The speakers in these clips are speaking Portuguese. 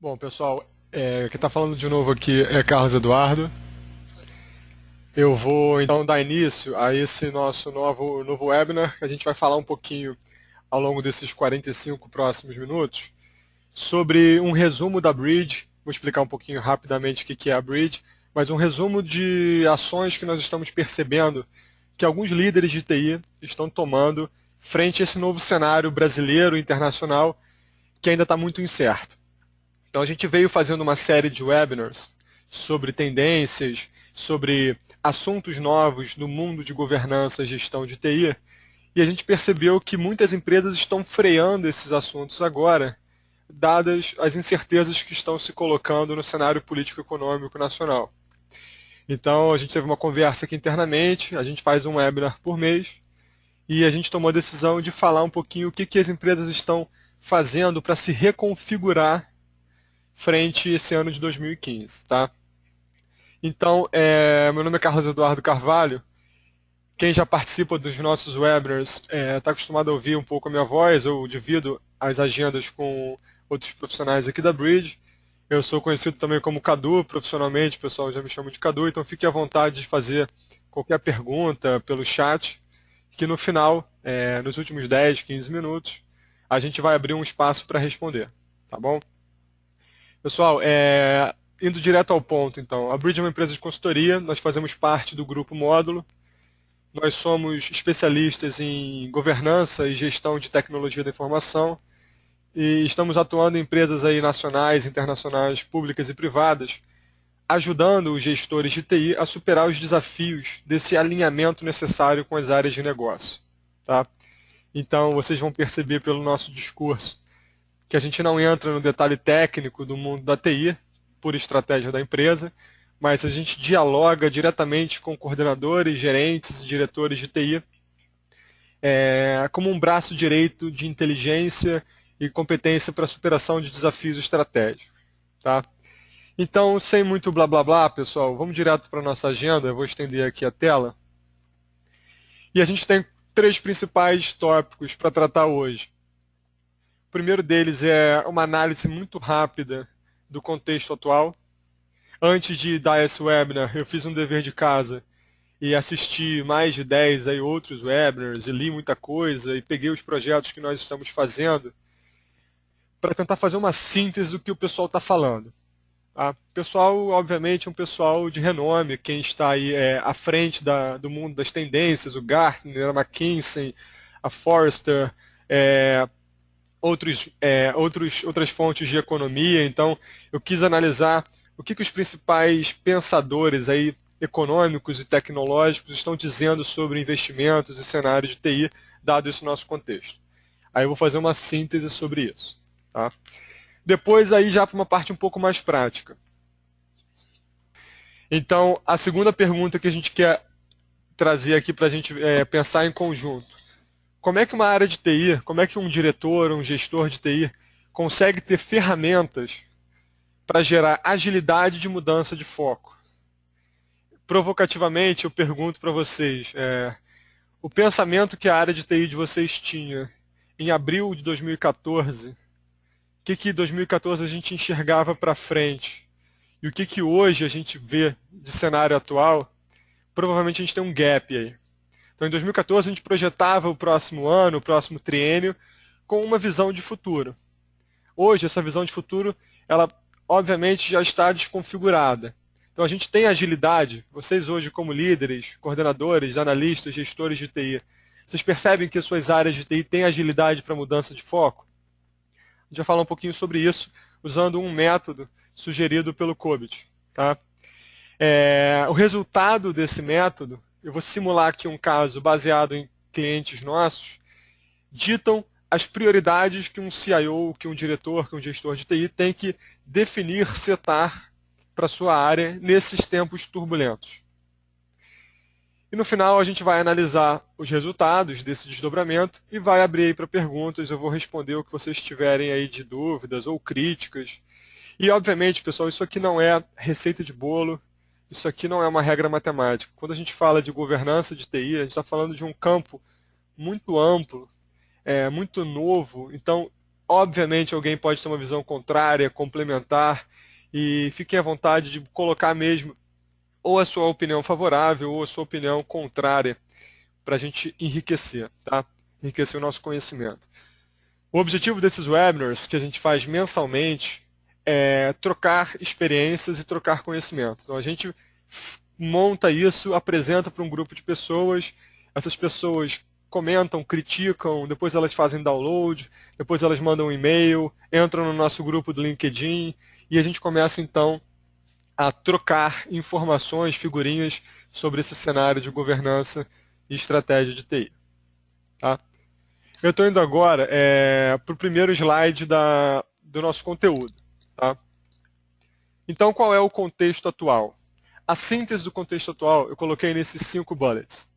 Bom, pessoal, quem está falando de novo aqui é Carlos Eduardo. Eu vou então dar início a esse nosso novo webinar. A gente vai falar um pouquinho ao longo desses 45 próximos minutos sobre um resumo da Bridge. Vou explicar um pouquinho rapidamente o que é a Bridge, mas um resumo de ações que nós estamos percebendo que alguns líderes de TI estão tomando frente a esse novo cenário brasileiro e internacional que ainda está muito incerto. Então a gente veio fazendo uma série de webinars sobre tendências, sobre assuntos novos no mundo de governança e gestão de TI, e a gente percebeu que muitas empresas estão freando esses assuntos agora, dadas as incertezas que estão se colocando no cenário político-econômico nacional. Então a gente teve uma conversa aqui internamente, a gente faz um webinar por mês, e a gente tomou a decisão de falar um pouquinho o que as empresas estão fazendo para se reconfigurar frente a esse ano de 2015, tá? Então, meu nome é Carlos Eduardo Carvalho. Quem já participa dos nossos webinars está acostumado a ouvir um pouco a minha voz. Eu divido as agendas com outros profissionais aqui da Bridge. Eu sou conhecido também como Cadu profissionalmente, o pessoal já me chama de Cadu, então fique à vontade de fazer qualquer pergunta pelo chat, que no final, nos últimos 10, 15 minutos, a gente vai abrir um espaço para responder, tá bom? Pessoal, indo direto ao ponto, então, a Bridge é uma empresa de consultoria, nós fazemos parte do grupo Módulo, nós somos especialistas em governança e gestão de tecnologia da informação e estamos atuando em empresas aí nacionais, internacionais, públicas e privadas, ajudando os gestores de TI a superar os desafios desse alinhamento necessário com as áreas de negócio. Tá? Então, vocês vão perceber pelo nosso discurso que a gente não entra no detalhe técnico do mundo da TI, por estratégia da empresa, mas a gente dialoga diretamente com coordenadores, gerentes e diretores de TI, como um braço direito de inteligência e competência para a superação de desafios estratégicos. Tá? Então, sem muito blá blá blá, pessoal, vamos direto para a nossa agenda, eu vou estender aqui a tela. E a gente tem três principais tópicos para tratar hoje. O primeiro deles é uma análise muito rápida do contexto atual. Antes de dar esse webinar, eu fiz um dever de casa e assisti mais de 10 aí outros webinars e li muita coisa e peguei os projetos que nós estamos fazendo para tentar fazer uma síntese do que o pessoal está falando. Tá? O pessoal, obviamente, é um pessoal de renome, quem está aí à frente do mundo das tendências, o Gartner, a McKinsey, a Forrester, outras fontes de economia. Então, eu quis analisar o que os principais pensadores aí econômicos e tecnológicos estão dizendo sobre investimentos e cenário de TI, dado esse nosso contexto. Aí eu vou fazer uma síntese sobre isso. Tá? Depois, aí já para uma parte um pouco mais prática. Então, a segunda pergunta que a gente quer trazer aqui para a gente pensar em conjunto. Como é que uma área de TI, como é que um diretor, um gestor de TI consegue ter ferramentas para gerar agilidade de mudança de foco? Provocativamente, eu pergunto para vocês, o pensamento que a área de TI de vocês tinha em abril de 2014, o que em 2014 a gente enxergava para frente e o que hoje a gente vê de cenário atual, provavelmente a gente tem um gap aí. Então, em 2014, a gente projetava o próximo ano, o próximo triênio, com uma visão de futuro. Hoje, essa visão de futuro, ela obviamente já está desconfigurada. Então, a gente tem agilidade. Vocês hoje, como líderes, coordenadores, analistas, gestores de TI, vocês percebem que as suas áreas de TI têm agilidade para mudança de foco? A gente vai falar um pouquinho sobre isso usando um método sugerido pelo COBIT. Tá? O resultado desse método, eu vou simular aqui um caso baseado em clientes nossos, ditam as prioridades que um CIO, que um diretor, que um gestor de TI tem que definir, setar para a sua área nesses tempos turbulentos. E no final a gente vai analisar os resultados desse desdobramento e vai abrir para perguntas. Eu vou responder o que vocês tiverem aí de dúvidas ou críticas. E obviamente, pessoal, isso aqui não é receita de bolo, isso aqui não é uma regra matemática. Quando a gente fala de governança de TI, a gente está falando de um campo muito amplo, muito novo. Então, Obviamente alguém pode ter uma visão contrária, complementar, e fiquem à vontade de colocar mesmo ou a sua opinião favorável ou a sua opinião contrária para a gente enriquecer, tá? Enriquecer o nosso conhecimento. O objetivo desses webinars que a gente faz mensalmente é trocar experiências e trocar conhecimento. Então a gente monta isso, apresenta para um grupo de pessoas, essas pessoas comentam, criticam, depois elas fazem download, depois elas mandam um e-mail, entram no nosso grupo do LinkedIn e a gente começa então a trocar informações, figurinhas sobre esse cenário de governança e estratégia de TI. Tá? Eu estou indo agora para o primeiro slide do nosso conteúdo. Tá? Então, qual é o contexto atual? A síntese do contexto atual eu coloquei nesses 5 bullets.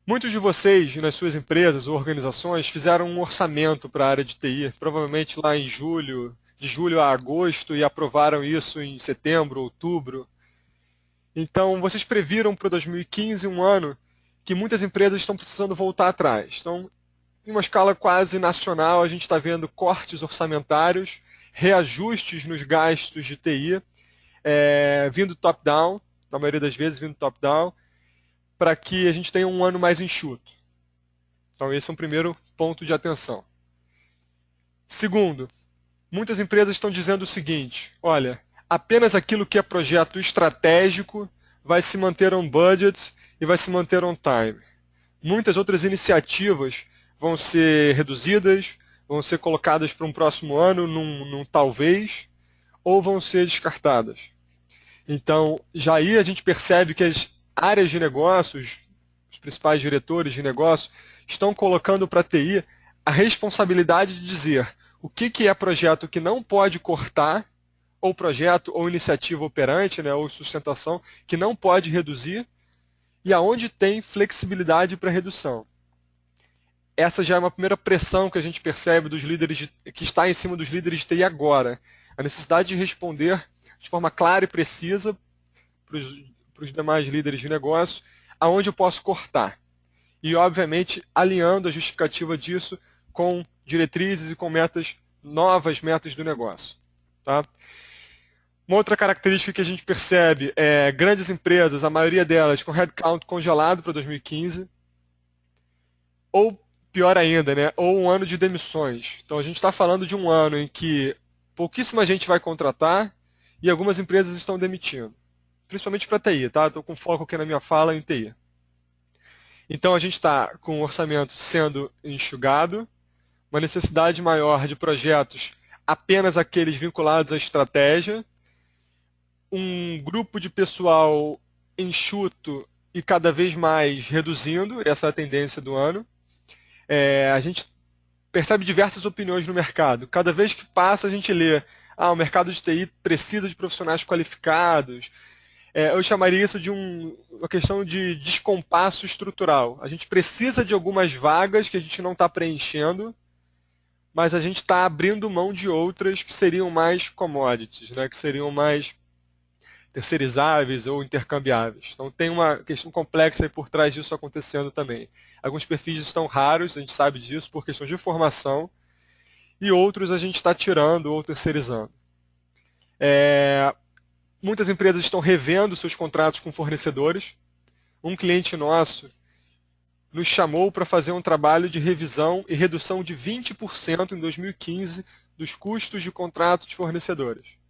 Muitos de vocês, nas suas empresas ou organizações, fizeram um orçamento para a área de TI, provavelmente lá em julho, de julho a agosto, e aprovaram isso em setembro, outubro. Então, vocês previram para 2015 um ano que muitas empresas estão precisando voltar atrás. Então, em uma escala quase nacional, a gente está vendo cortes orçamentários, reajustes nos gastos de TI, vindo top-down, na maioria das vezes vindo top-down, para que a gente tenha um ano mais enxuto. Então, esse é um primeiro ponto de atenção. Segundo, muitas empresas estão dizendo o seguinte: olha, apenas aquilo que é projeto estratégico vai se manter on budget e vai se manter on time. Muitas outras iniciativas vão ser reduzidas, vão ser colocadas para um próximo ano, num talvez, ou vão ser descartadas. Então, já aí a gente percebe que as áreas de negócios, os principais diretores de negócio, estão colocando para a TI a responsabilidade de dizer o que é projeto que não pode cortar, ou projeto ou iniciativa operante, né, ou sustentação, que não pode reduzir, e aonde tem flexibilidade para redução. Essa já é uma primeira pressão que a gente percebe dos líderes que está em cima dos líderes de TI agora. A necessidade de responder de forma clara e precisa para os demais líderes de negócio, aonde eu posso cortar. E, obviamente, alinhando a justificativa disso com diretrizes e com novas metas do negócio. Tá? Uma outra característica que a gente percebe é grandes empresas, a maioria delas com headcount congelado para 2015, ou pior ainda, né, ou um ano de demissões. Então a gente está falando de um ano em que pouquíssima gente vai contratar e algumas empresas estão demitindo, principalmente para TI, tá? Estou com foco aqui na minha fala em TI. Então a gente está com o orçamento sendo enxugado, uma necessidade maior de projetos apenas aqueles vinculados à estratégia, um grupo de pessoal enxuto e cada vez mais reduzindo, essa é a tendência do ano. A gente percebe diversas opiniões no mercado. Cada vez que passa, a gente lê: o mercado de TI precisa de profissionais qualificados. Eu chamaria isso de uma questão de descompasso estrutural. A gente precisa de algumas vagas que a gente não está preenchendo, mas a gente está abrindo mão de outras que seriam mais commodities, né, que seriam mais terceirizáveis ou intercambiáveis. Então tem uma questão complexa aí por trás disso acontecendo também. Alguns perfis estão raros, a gente sabe disso, por questões de formação, e outros a gente está tirando ou terceirizando. Muitas empresas estão revendo seus contratos com fornecedores. Um cliente nosso nos chamou para fazer um trabalho de revisão e redução de 20% em 2015 dos custos de contrato de fornecedores.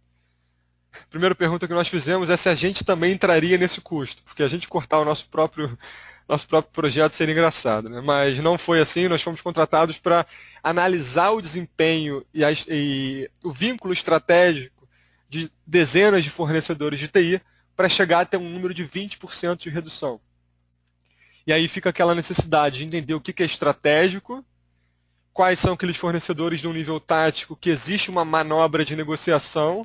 A primeira pergunta que nós fizemos é se a gente também entraria nesse custo, porque a gente cortar o nosso próprio projeto seria engraçado, né? Mas não foi assim, nós fomos contratados para analisar o desempenho e o vínculo estratégico de dezenas de fornecedores de TI para chegar até um número de 20% de redução. E aí fica aquela necessidade de entender o que é estratégico, quais são aqueles fornecedores de um nível tático que existe uma manobra de negociação,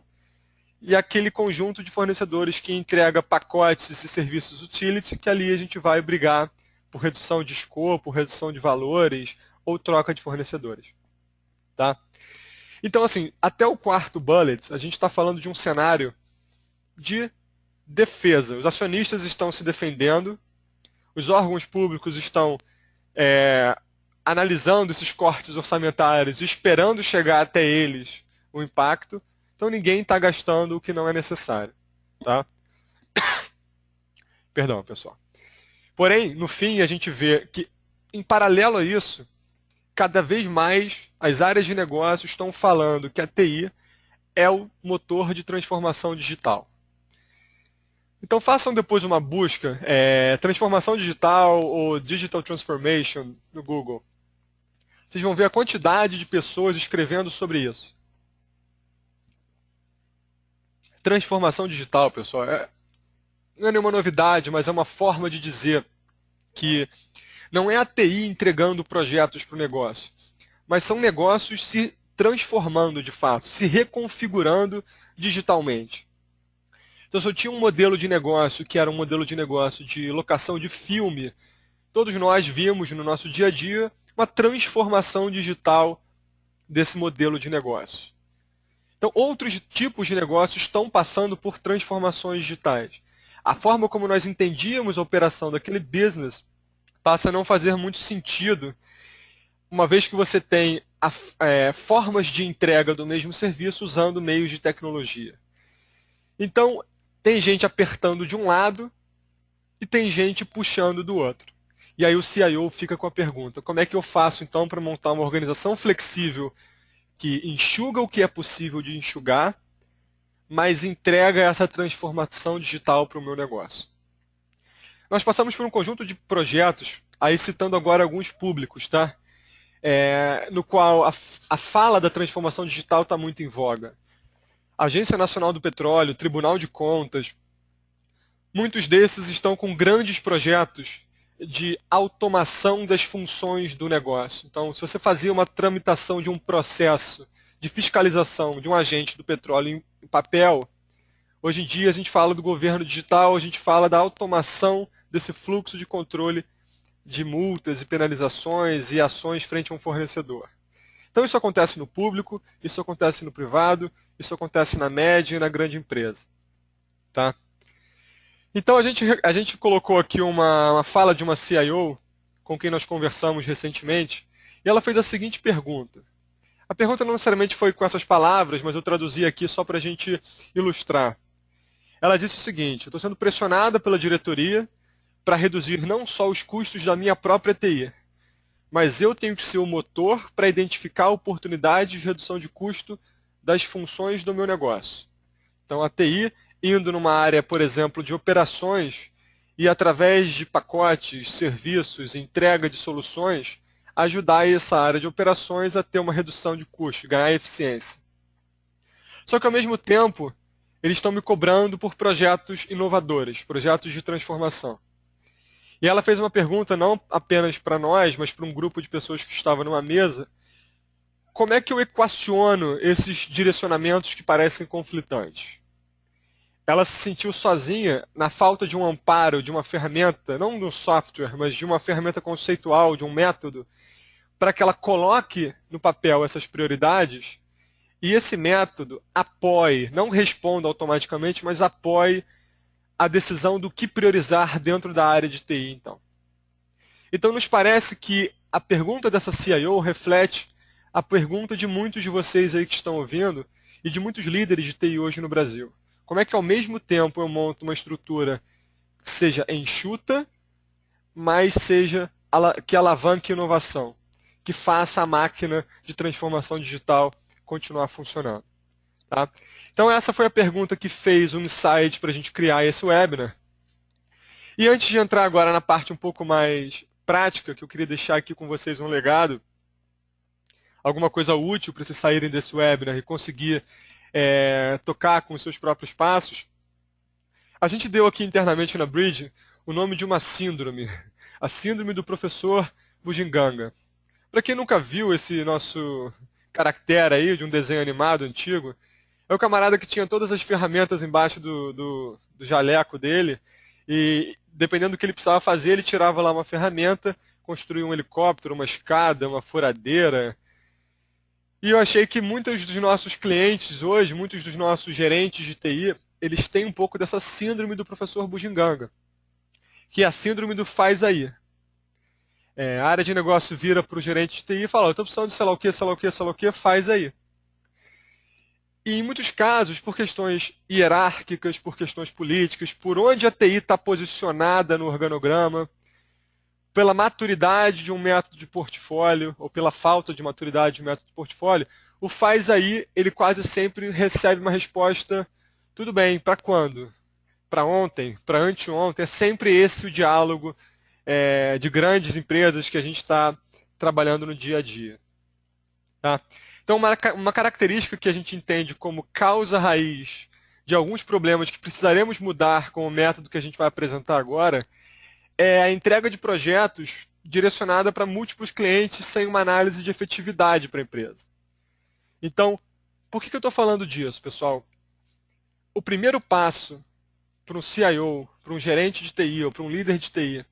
e aquele conjunto de fornecedores que entrega pacotes e serviços utility, que ali a gente vai brigar por redução de escopo, redução de valores ou troca de fornecedores. Tá? Então, assim, até o quarto bullet, a gente está falando de um cenário de defesa. Os acionistas estão se defendendo, os órgãos públicos estão analisando esses cortes orçamentários, esperando chegar até eles o impacto, então ninguém está gastando o que não é necessário. Tá? Perdão, pessoal. Porém, no fim, a gente vê que, em paralelo a isso, cada vez mais as áreas de negócio estão falando que a TI é o motor de transformação digital. Então façam depois uma busca, transformação digital ou digital transformation no Google. Vocês vão ver a quantidade de pessoas escrevendo sobre isso. Transformação digital, pessoal, não é nenhuma novidade, mas é uma forma de dizer que não é a TI entregando projetos para o negócio, mas são negócios se transformando de fato, se reconfigurando digitalmente. Então, se eu tinha um modelo de negócio que era um modelo de negócio de locação de filme, todos nós vimos no nosso dia a dia uma transformação digital desse modelo de negócio. Então, outros tipos de negócios estão passando por transformações digitais. A forma como nós entendíamos a operação daquele business passa a não fazer muito sentido, uma vez que você tem formas de entrega do mesmo serviço usando meios de tecnologia. Então, tem gente apertando de um lado e tem gente puxando do outro. E aí o CIO fica com a pergunta, como é que eu faço então para montar uma organização flexível que enxuga o que é possível de enxugar, mas entrega essa transformação digital para o meu negócio? Nós passamos por um conjunto de projetos, aí citando agora alguns públicos, tá? No qual a fala da transformação digital está muito em voga. Agência Nacional do Petróleo, Tribunal de Contas, muitos desses estão com grandes projetos de automação das funções do negócio. Então, se você fazia uma tramitação de um processo de fiscalização de um agente do petróleo em papel, hoje em dia a gente fala do governo digital, a gente fala da automação desse fluxo de controle de multas e penalizações e ações frente a um fornecedor. Então isso acontece no público, isso acontece no privado, isso acontece na média e na grande empresa. Tá? Então a gente colocou aqui uma fala de uma CIO com quem nós conversamos recentemente, e ela fez a seguinte pergunta. A pergunta não necessariamente foi com essas palavras, mas eu traduzi aqui só para a gente ilustrar. Ela disse o seguinte: eu estou sendo pressionada pela diretoria para reduzir não só os custos da minha própria TI, mas eu tenho que ser o motor para identificar oportunidades de redução de custo das funções do meu negócio. Então, a TI indo numa área, por exemplo, de operações e através de pacotes, serviços, entrega de soluções, ajudar essa área de operações a ter uma redução de custo, ganhar eficiência. Só que, ao mesmo tempo, eles estão me cobrando por projetos inovadores, projetos de transformação. E ela fez uma pergunta não apenas para nós, mas para um grupo de pessoas que estava numa mesa. Como é que eu equaciono esses direcionamentos que parecem conflitantes? Ela se sentiu sozinha na falta de um amparo, de uma ferramenta, não de um software, mas de uma ferramenta conceitual, de um método, para que ela coloque no papel essas prioridades e esse método apoie, não responda automaticamente, mas apoie a decisão do que priorizar dentro da área de TI, então. Então, nos parece que a pergunta dessa CIO reflete a pergunta de muitos de vocês aí que estão ouvindo e de muitos líderes de TI hoje no Brasil. Como é que, ao mesmo tempo, eu monto uma estrutura que seja enxuta, mas que alavanque inovação, que faça a máquina de transformação digital continuar funcionando? Tá? Então essa foi a pergunta que fez o insight para a gente criar esse webinar. E antes de entrar agora na parte um pouco mais prática, que eu queria deixar aqui com vocês um legado, alguma coisa útil para vocês saírem desse webinar e conseguir tocar com os seus próprios passos, a gente deu aqui internamente na Bridge o nome de uma síndrome, a síndrome do professor Bugiganga. Para quem nunca viu esse nosso caractere aí de um desenho animado antigo, é o camarada que tinha todas as ferramentas embaixo do jaleco dele e, dependendo do que ele precisava fazer, ele tirava lá uma ferramenta, construía um helicóptero, uma escada, uma furadeira. E eu achei que muitos dos nossos clientes hoje, muitos dos nossos gerentes de TI, eles têm um pouco dessa síndrome do professor Bugiganga, que é a síndrome do faz aí. A área de negócio vira para o gerente de TI e fala, estou precisando de sei lá o que, sei lá o que, sei lá o que, faz aí. E em muitos casos, por questões hierárquicas, por questões políticas, por onde a TI está posicionada no organograma, pela maturidade de um método de portfólio, ou pela falta de maturidade de um método de portfólio, o faz aí, ele quase sempre recebe uma resposta, tudo bem, para quando? Para ontem? Para anteontem? É sempre esse o diálogo de grandes empresas que a gente está trabalhando no dia a dia. Tá? Então, uma característica que a gente entende como causa raiz de alguns problemas que precisaremos mudar com o método que a gente vai apresentar agora é a entrega de projetos direcionada para múltiplos clientes sem uma análise de efetividade para a empresa. Então, por que eu estou falando disso, pessoal? O primeiro passo para um CIO, para um gerente de TI ou para um líder de TI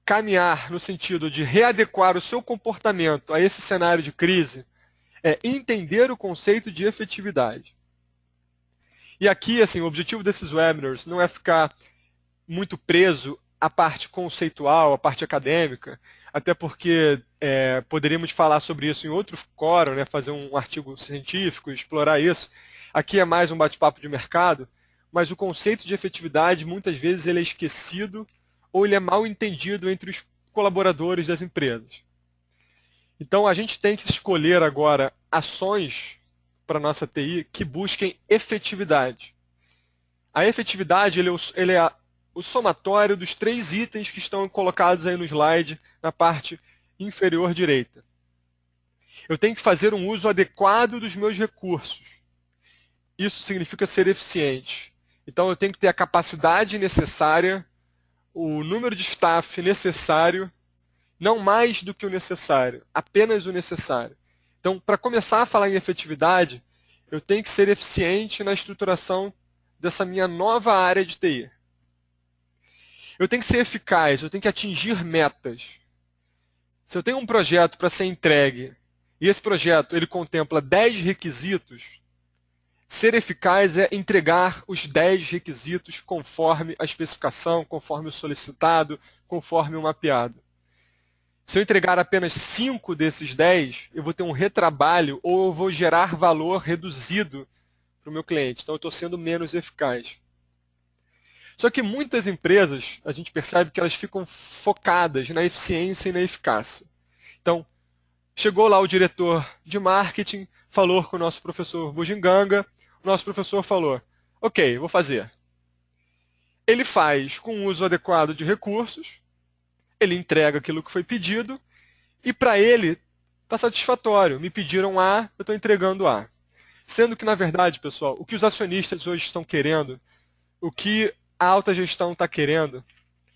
caminhar no sentido de readequar o seu comportamento a esse cenário de crise é entender o conceito de efetividade. E aqui, assim, o objetivo desses webinars não é ficar muito preso à parte conceitual, à parte acadêmica, até porque poderíamos falar sobre isso em outro fórum, né, fazer um artigo científico, explorar isso. Aqui é mais um bate-papo de mercado, mas o conceito de efetividade, muitas vezes, ele é esquecido ou ele é mal entendido entre os colaboradores das empresas. Então, a gente tem que escolher agora ações para a nossa TI que busquem efetividade. A efetividade ele é o somatório dos 3 itens que estão colocados aí no slide, na parte inferior direita. Eu tenho que fazer um uso adequado dos meus recursos. Isso significa ser eficiente. Então, eu tenho que ter a capacidade necessária, o número de staff necessário, não mais do que o necessário, apenas o necessário. Então, para começar a falar em efetividade, eu tenho que ser eficiente na estruturação dessa minha nova área de TI. Eu tenho que ser eficaz, eu tenho que atingir metas. Se eu tenho um projeto para ser entregue e esse projeto ele contempla 10 requisitos, ser eficaz é entregar os 10 requisitos conforme a especificação, conforme o solicitado, conforme o mapeado. Se eu entregar apenas 5 desses 10, eu vou ter um retrabalho ou eu vou gerar valor reduzido para o meu cliente. Então, eu estou sendo menos eficaz. Só que muitas empresas, a gente percebe que elas ficam focadas na eficiência e na eficácia. Então, chegou lá o diretor de marketing, falou com o nosso professor Bujinganga, o nosso professor falou, ok, vou fazer. Ele faz com o uso adequado de recursos, ele entrega aquilo que foi pedido, e para ele está satisfatório. Me pediram A, eu estou entregando A. Sendo que, na verdade, pessoal, o que os acionistas hoje estão querendo, o que a alta gestão está querendo,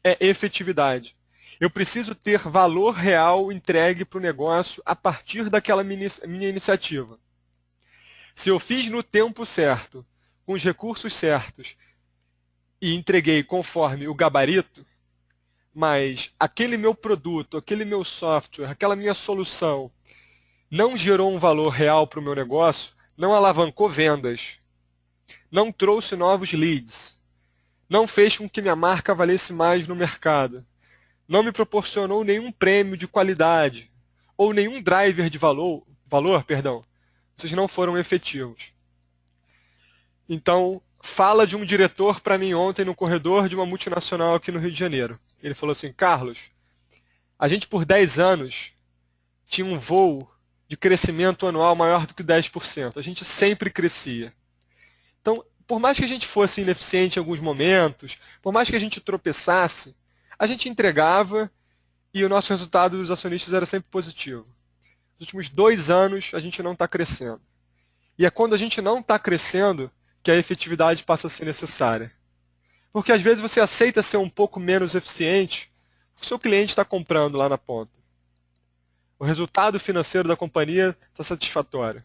é efetividade. Eu preciso ter valor real entregue para o negócio a partir daquela minha iniciativa. Se eu fiz no tempo certo, com os recursos certos, e entreguei conforme o gabarito, mas aquele meu produto, aquele meu software, aquela minha solução não gerou um valor real para o meu negócio, não alavancou vendas, não trouxe novos leads, não fez com que minha marca valesse mais no mercado, não me proporcionou nenhum prêmio de qualidade ou nenhum driver de valor, vocês não foram efetivos. Então, fala de um diretor para mim ontem no corredor de uma multinacional aqui no Rio de Janeiro. Ele falou assim, Carlos, a gente por 10 anos tinha um voo de crescimento anual maior do que 10%. A gente sempre crescia. Então, por mais que a gente fosse ineficiente em alguns momentos, por mais que a gente tropeçasse, a gente entregava e o nosso resultado dos acionistas era sempre positivo. Nos últimos 2 anos, a gente não está crescendo. E é quando a gente não está crescendo que a efetividade passa a ser necessária. Porque às vezes você aceita ser um pouco menos eficiente, porque o seu cliente está comprando lá na ponta. O resultado financeiro da companhia está satisfatório.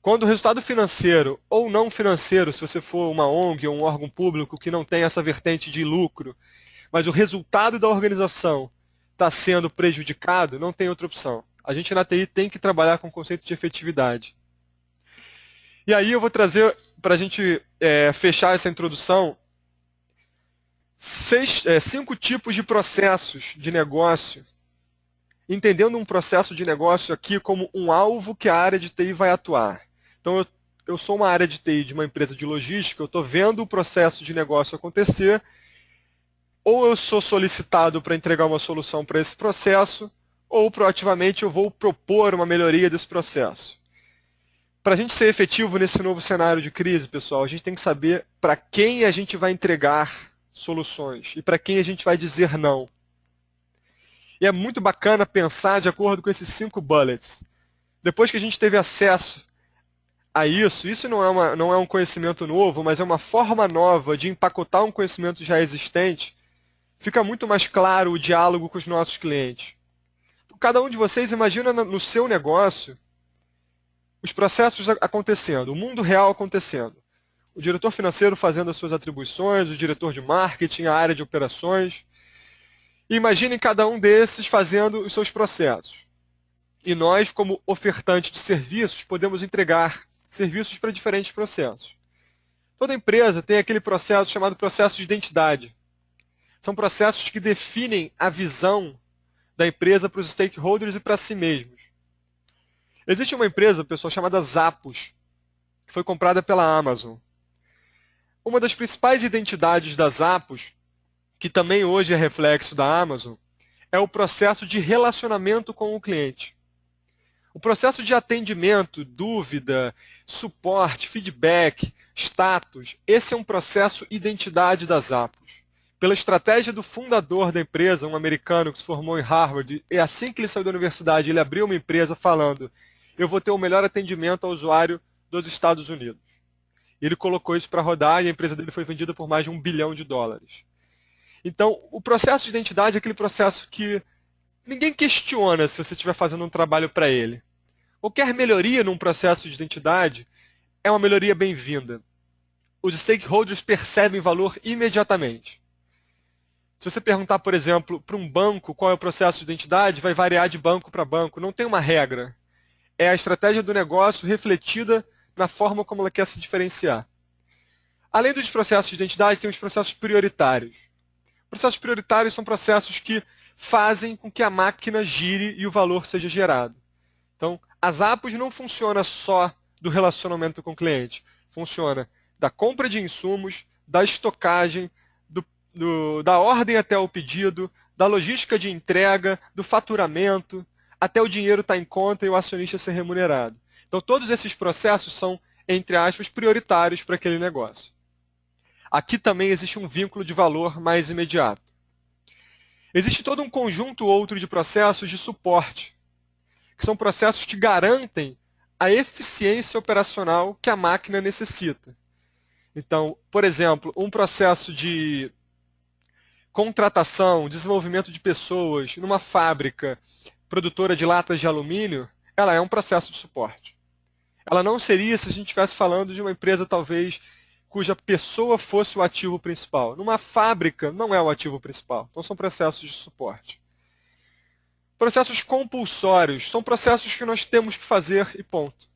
Quando o resultado financeiro ou não financeiro, se você for uma ONG ou um órgão público que não tem essa vertente de lucro, mas o resultado da organização está sendo prejudicado, não tem outra opção. A gente na TI tem que trabalhar com o conceito de efetividade. E aí eu vou trazer, para a gente fechar essa introdução, 5 tipos de processos de negócio entendendo um processo de negócio aqui como um alvo que a área de TI vai atuar. Então, eu sou uma área de TI de uma empresa de logística, eu estou vendo o processo de negócio acontecer, ou eu sou solicitado para entregar uma solução para esse processo, ou proativamente eu vou propor uma melhoria desse processo. Para a gente ser efetivo nesse novo cenário de crise, pessoal, a gente tem que saber para quem a gente vai entregar soluções e para quem a gente vai dizer não. E é muito bacana pensar de acordo com esses 5 bullets. Depois que a gente teve acesso a isso não é um conhecimento novo, mas é uma forma nova de empacotar um conhecimento já existente, fica muito mais claro o diálogo com os nossos clientes. Cada um de vocês imagina no seu negócio os processos acontecendo, o mundo real acontecendo. O diretor financeiro fazendo as suas atribuições, o diretor de marketing, a área de operações. E imaginem cada um desses fazendo os seus processos. E nós, como ofertantes de serviços, podemos entregar serviços para diferentes processos. Toda empresa tem aquele processo chamado processo de identidade. São processos que definem a visão da empresa para os stakeholders e para si mesmos. Existe uma empresa, pessoal, chamada Zappos, que foi comprada pela Amazon. Uma das principais identidades da Zappos, que também hoje é reflexo da Amazon, é o processo de relacionamento com o cliente. O processo de atendimento, dúvida, suporte, feedback, status, esse é um processo identidade da Zappos. Pela estratégia do fundador da empresa, um americano que se formou em Harvard, e assim que ele saiu da universidade, ele abriu uma empresa falando: eu vou ter o melhor atendimento ao usuário dos Estados Unidos. Ele colocou isso para rodar e a empresa dele foi vendida por mais de $1 bilhão. Então, o processo de identidade é aquele processo que ninguém questiona se você estiver fazendo um trabalho para ele. Qualquer melhoria num processo de identidade é uma melhoria bem-vinda. Os stakeholders percebem valor imediatamente. Se você perguntar, por exemplo, para um banco qual é o processo de identidade, vai variar de banco para banco. Não tem uma regra. É a estratégia do negócio refletida na forma como ela quer se diferenciar. Além dos processos de identidade, tem os processos prioritários. Processos prioritários são processos que fazem com que a máquina gire e o valor seja gerado. Então, a Zappos não funciona só do relacionamento com o cliente. Funciona da compra de insumos, da estocagem, da ordem até o pedido, da logística de entrega, do faturamento, até o dinheiro estar em conta e o acionista ser remunerado. Então, todos esses processos são, entre aspas, prioritários para aquele negócio. Aqui também existe um vínculo de valor mais imediato. Existe todo um conjunto outro de processos de suporte, que são processos que garantem a eficiência operacional que a máquina necessita. Então, por exemplo, um processo de contratação, desenvolvimento de pessoas numa fábrica produtora de latas de alumínio, ela é um processo de suporte. Ela não seria se a gente estivesse falando de uma empresa, talvez, cuja pessoa fosse o ativo principal. Numa fábrica, não é o ativo principal. Então, são processos de suporte. Processos compulsórios são processos que nós temos que fazer e ponto.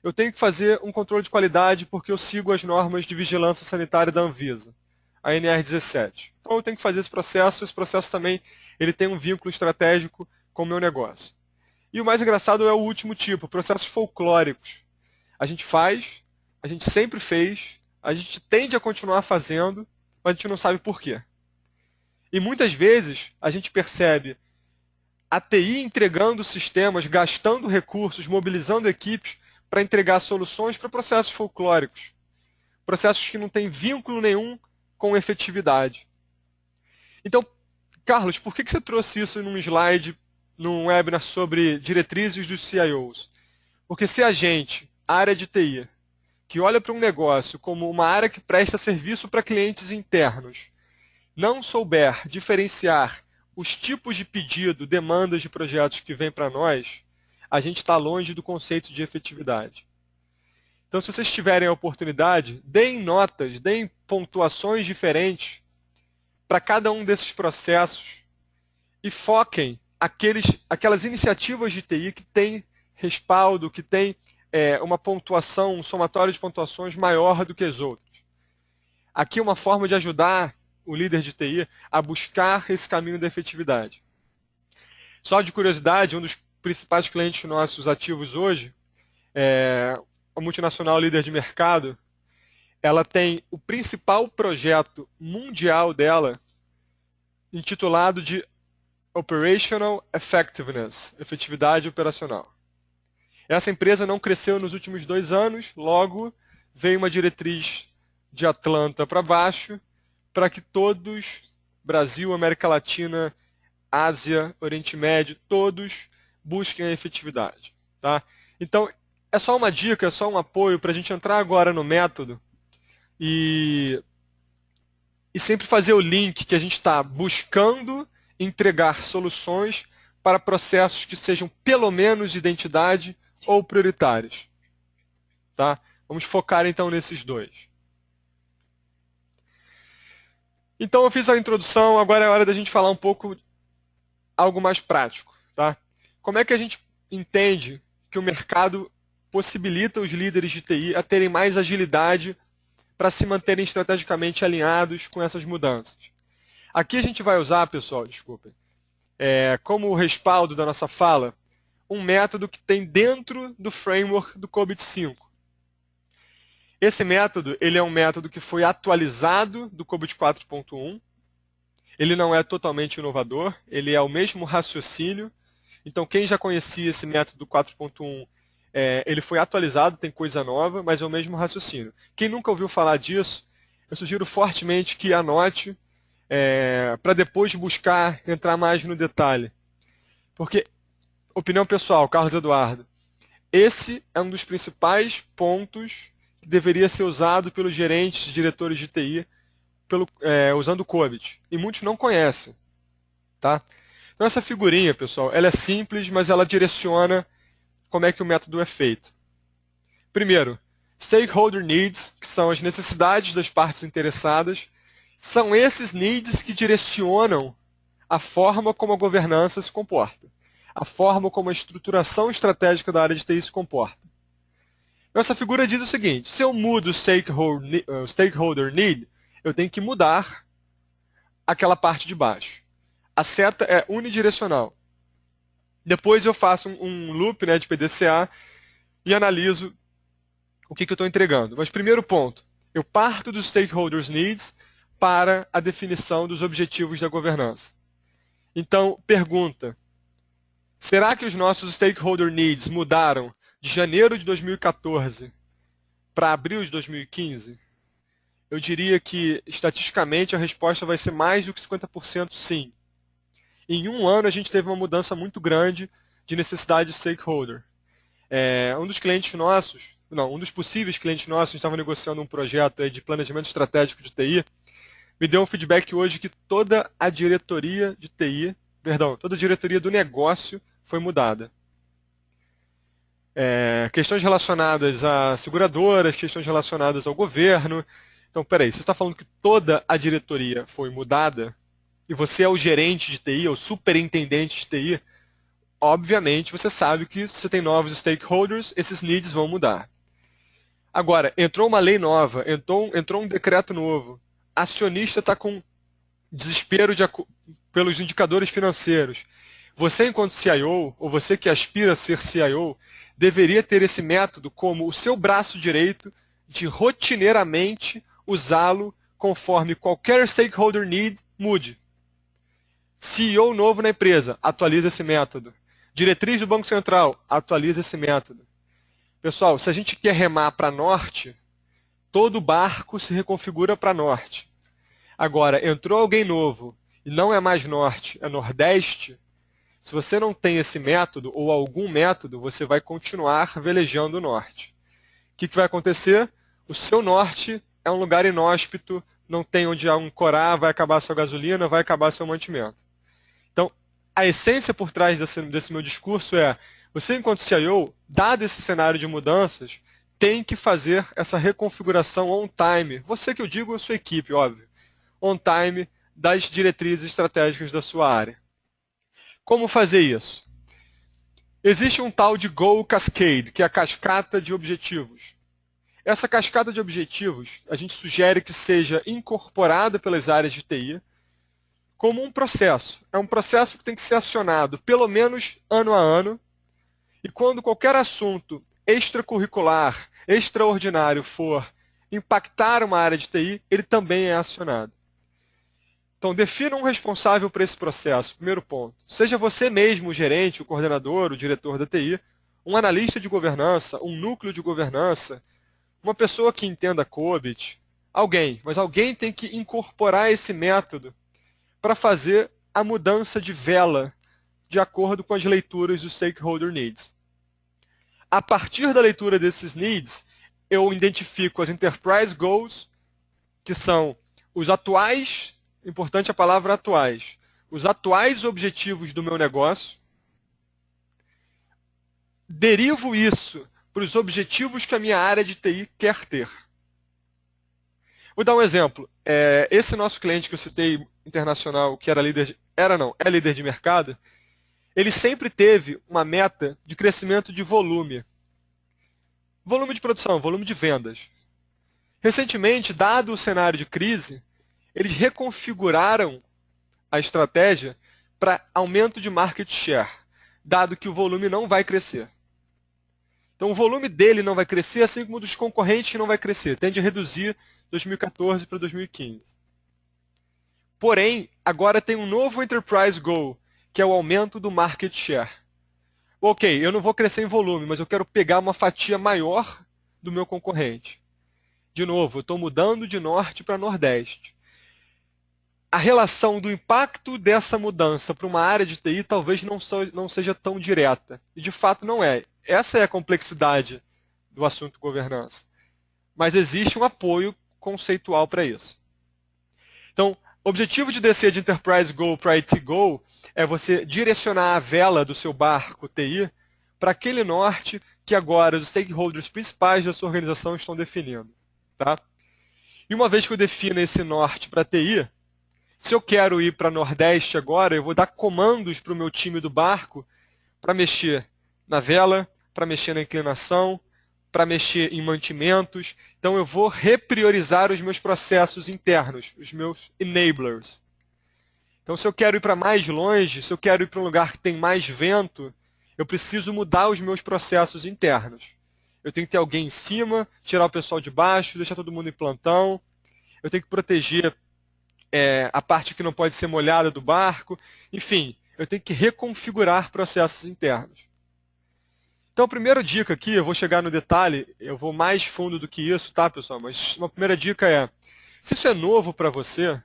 Eu tenho que fazer um controle de qualidade porque eu sigo as normas de vigilância sanitária da Anvisa, a NR17. Então eu tenho que fazer esse processo também ele tem um vínculo estratégico com o meu negócio. E o mais engraçado é o último tipo, processos folclóricos. A gente faz, a gente sempre fez, a gente tende a continuar fazendo, mas a gente não sabe por quê. E muitas vezes a gente percebe a TI entregando sistemas, gastando recursos, mobilizando equipes para entregar soluções para processos folclóricos. Processos que não têm vínculo nenhum com efetividade. Então, Carlos, por que você trouxe isso num slide, num webinar sobre diretrizes dos CIOs? Porque se a gente, a área de TI, que olha para um negócio como uma área que presta serviço para clientes internos, não souber diferenciar os tipos de pedido, demandas de projetos que vêm para nós, a gente está longe do conceito de efetividade. Então, se vocês tiverem a oportunidade, deem notas, deem pontuações diferentes para cada um desses processos e foquem aquelas iniciativas de TI que têm respaldo, que têm uma pontuação, um somatório de pontuações maior do que as outras. Aqui é uma forma de ajudar o líder de TI a buscar esse caminho da efetividade. Só de curiosidade, um dos principais clientes nossos ativos hoje, a multinacional líder de mercado, ela tem o principal projeto mundial dela intitulado de Operational Effectiveness, efetividade operacional. Essa empresa não cresceu nos últimos 2 anos, logo veio uma diretriz de Atlanta para baixo, para que todos, Brasil, América Latina, Ásia, Oriente Médio, todos busquem a efetividade. Tá? Então, é só uma dica, é só um apoio para a gente entrar agora no método e sempre fazer o link que a gente está buscando entregar soluções para processos que sejam pelo menos de identidade ou prioritários. Tá? Vamos focar então nesses dois. Então eu fiz a introdução, agora é hora da gente falar um pouco algo mais prático. Tá? Como é que a gente entende que o mercado possibilita os líderes de TI a terem mais agilidade para se manterem estrategicamente alinhados com essas mudanças? Aqui a gente vai usar, pessoal, desculpem, como respaldo da nossa fala, um método que tem dentro do framework do COBIT 5. Esse método, ele é um método que foi atualizado do COBIT 4.1. Ele não é totalmente inovador, ele é o mesmo raciocínio. Então, quem já conhecia esse método do 4.1, ele foi atualizado, tem coisa nova, mas é o mesmo raciocínio. Quem nunca ouviu falar disso, eu sugiro fortemente que anote para depois buscar entrar mais no detalhe. Porque, opinião pessoal, Carlos Eduardo, esse é um dos principais pontos que deveria ser usado pelos gerentes e diretores de TI usando o COBIT. E muitos não conhecem. Tá? Então essa figurinha, pessoal, ela é simples, mas ela direciona como é que o método é feito. Primeiro, stakeholder needs, que são as necessidades das partes interessadas, são esses needs que direcionam a forma como a governança se comporta, a forma como a estruturação estratégica da área de TI se comporta. Essa figura diz o seguinte: se eu mudo o stakeholder need, eu tenho que mudar aquela parte de baixo. A seta é unidirecional. Depois eu faço um loop de PDCA e analiso o que eu estou entregando. Mas primeiro ponto, eu parto dos stakeholders needs para a definição dos objetivos da governança. Então, pergunta: será que os nossos stakeholder needs mudaram de janeiro de 2014 para abril de 2015? Eu diria que, estatisticamente, a resposta vai ser mais do que 50% sim. Em um ano, a gente teve uma mudança muito grande de necessidade de stakeholder. Um dos clientes nossos, um dos possíveis clientes nossos, a gente estava negociando um projeto de planejamento estratégico de TI, me deu um feedback hoje que toda a diretoria de TI, toda a diretoria do negócio foi mudada. Questões relacionadas a seguradoras, questões relacionadas ao governo. Então, peraí, você está falando que toda a diretoria foi mudada e você é o gerente de TI, o superintendente de TI, obviamente você sabe que se você tem novos stakeholders, esses needs vão mudar. Agora, entrou uma lei nova, entrou um decreto novo, acionista está com desespero pelos indicadores financeiros. Você, enquanto CIO, ou você que aspira a ser CIO, deveria ter esse método como o seu braço direito de rotineiramente usá-lo conforme qualquer stakeholder need mude. CEO novo na empresa, atualiza esse método. Diretriz do Banco Central, atualiza esse método. Pessoal, se a gente quer remar para norte, todo barco se reconfigura para norte. Agora, entrou alguém novo e não é mais norte, é nordeste, se você não tem esse método ou algum método, você vai continuar velejando o norte. O que vai acontecer? O seu norte é um lugar inóspito, não tem onde ancorar, vai acabar a sua gasolina, vai acabar seu mantimento. Então, a essência por trás desse meu discurso é: você, enquanto CIO, dado esse cenário de mudanças, tem que fazer essa reconfiguração on time. Você que eu digo, a sua equipe, óbvio. On time das diretrizes estratégicas da sua área. Como fazer isso? Existe um tal de Goal Cascade, que é a cascata de objetivos. Essa cascata de objetivos, a gente sugere que seja incorporada pelas áreas de TI, como um processo. É um processo que tem que ser acionado pelo menos ano a ano, e quando qualquer assunto extracurricular, extraordinário for impactar uma área de TI, ele também é acionado. Então, defina um responsável por esse processo, primeiro ponto. Seja você mesmo o gerente, o coordenador, o diretor da TI, um analista de governança, um núcleo de governança, uma pessoa que entenda COBIT, alguém, mas alguém tem que incorporar esse método para fazer a mudança de vela de acordo com as leituras dos stakeholder needs. A partir da leitura desses needs, eu identifico as enterprise goals, que são os atuais, importante a palavra atuais, os atuais objetivos do meu negócio, derivo isso para os objetivos que a minha área de TI quer ter. Vou dar um exemplo. Esse nosso cliente que eu citei, internacional, que é líder de mercado, ele sempre teve uma meta de crescimento de volume. Volume de produção, volume de vendas. Recentemente, dado o cenário de crise, eles reconfiguraram a estratégia para aumento de market share, dado que o volume não vai crescer. Então, o volume dele não vai crescer, assim como o dos concorrentes não vai crescer. Tende a reduzir 2014 para 2015. Porém, agora tem um novo Enterprise Goal, que é o aumento do market share. Ok, eu não vou crescer em volume, mas eu quero pegar uma fatia maior do meu concorrente. De novo, eu estou mudando de norte para nordeste. A relação do impacto dessa mudança para uma área de TI talvez não seja tão direta. E de fato não é. Essa é a complexidade do assunto governança. Mas existe um apoio conceitual para isso. Então, o objetivo de descer de Enterprise Goal para IT Goal é você direcionar a vela do seu barco TI para aquele norte que agora os stakeholders principais da sua organização estão definindo. Tá? E uma vez que eu defino esse norte para TI, se eu quero ir para Nordeste agora, eu vou dar comandos para o meu time do barco para mexer na vela, para mexer na inclinação, para mexer em mantimentos. Então eu vou repriorizar os meus processos internos, os meus enablers. Então se eu quero ir para mais longe, se eu quero ir para um lugar que tem mais vento, eu preciso mudar os meus processos internos. Eu tenho que ter alguém em cima, tirar o pessoal de baixo, deixar todo mundo em plantão. Eu tenho que proteger a parte que não pode ser molhada do barco. Enfim, eu tenho que reconfigurar processos internos. Então, a primeira dica aqui, eu vou chegar no detalhe, eu vou mais fundo do que isso, tá, pessoal? Mas uma primeira dica é, se isso é novo para você,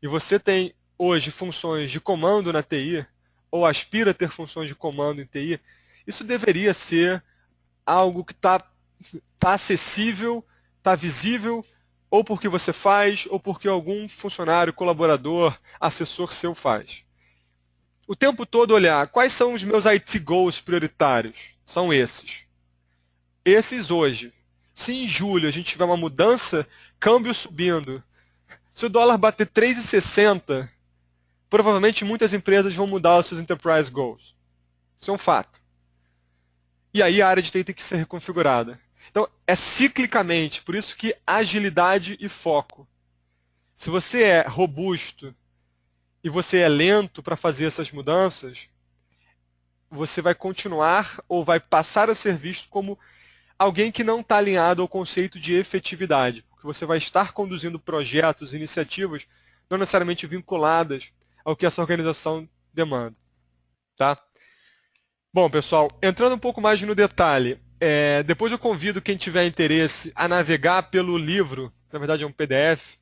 e você tem hoje funções de comando na TI, ou aspira a ter funções de comando em TI, isso deveria ser algo que está acessível, está visível, ou porque você faz, ou porque algum funcionário, colaborador, assessor seu faz. O tempo todo olhar quais são os meus IT goals prioritários. São esses. Esses hoje. Se em julho a gente tiver uma mudança, câmbio subindo, se o dólar bater 3,60, provavelmente muitas empresas vão mudar os seus enterprise goals. Isso é um fato. E aí a área de TI tem que ser reconfigurada. Então, é ciclicamente, por isso que agilidade e foco. Se você é robusto e você é lento para fazer essas mudanças, você vai continuar ou vai passar a ser visto como alguém que não está alinhado ao conceito de efetividade, porque você vai estar conduzindo projetos, iniciativas, não necessariamente vinculadas ao que essa organização demanda. Tá? Bom, pessoal, entrando um pouco mais no detalhe, depois eu convido quem tiver interesse a navegar pelo livro, na verdade é um PDF,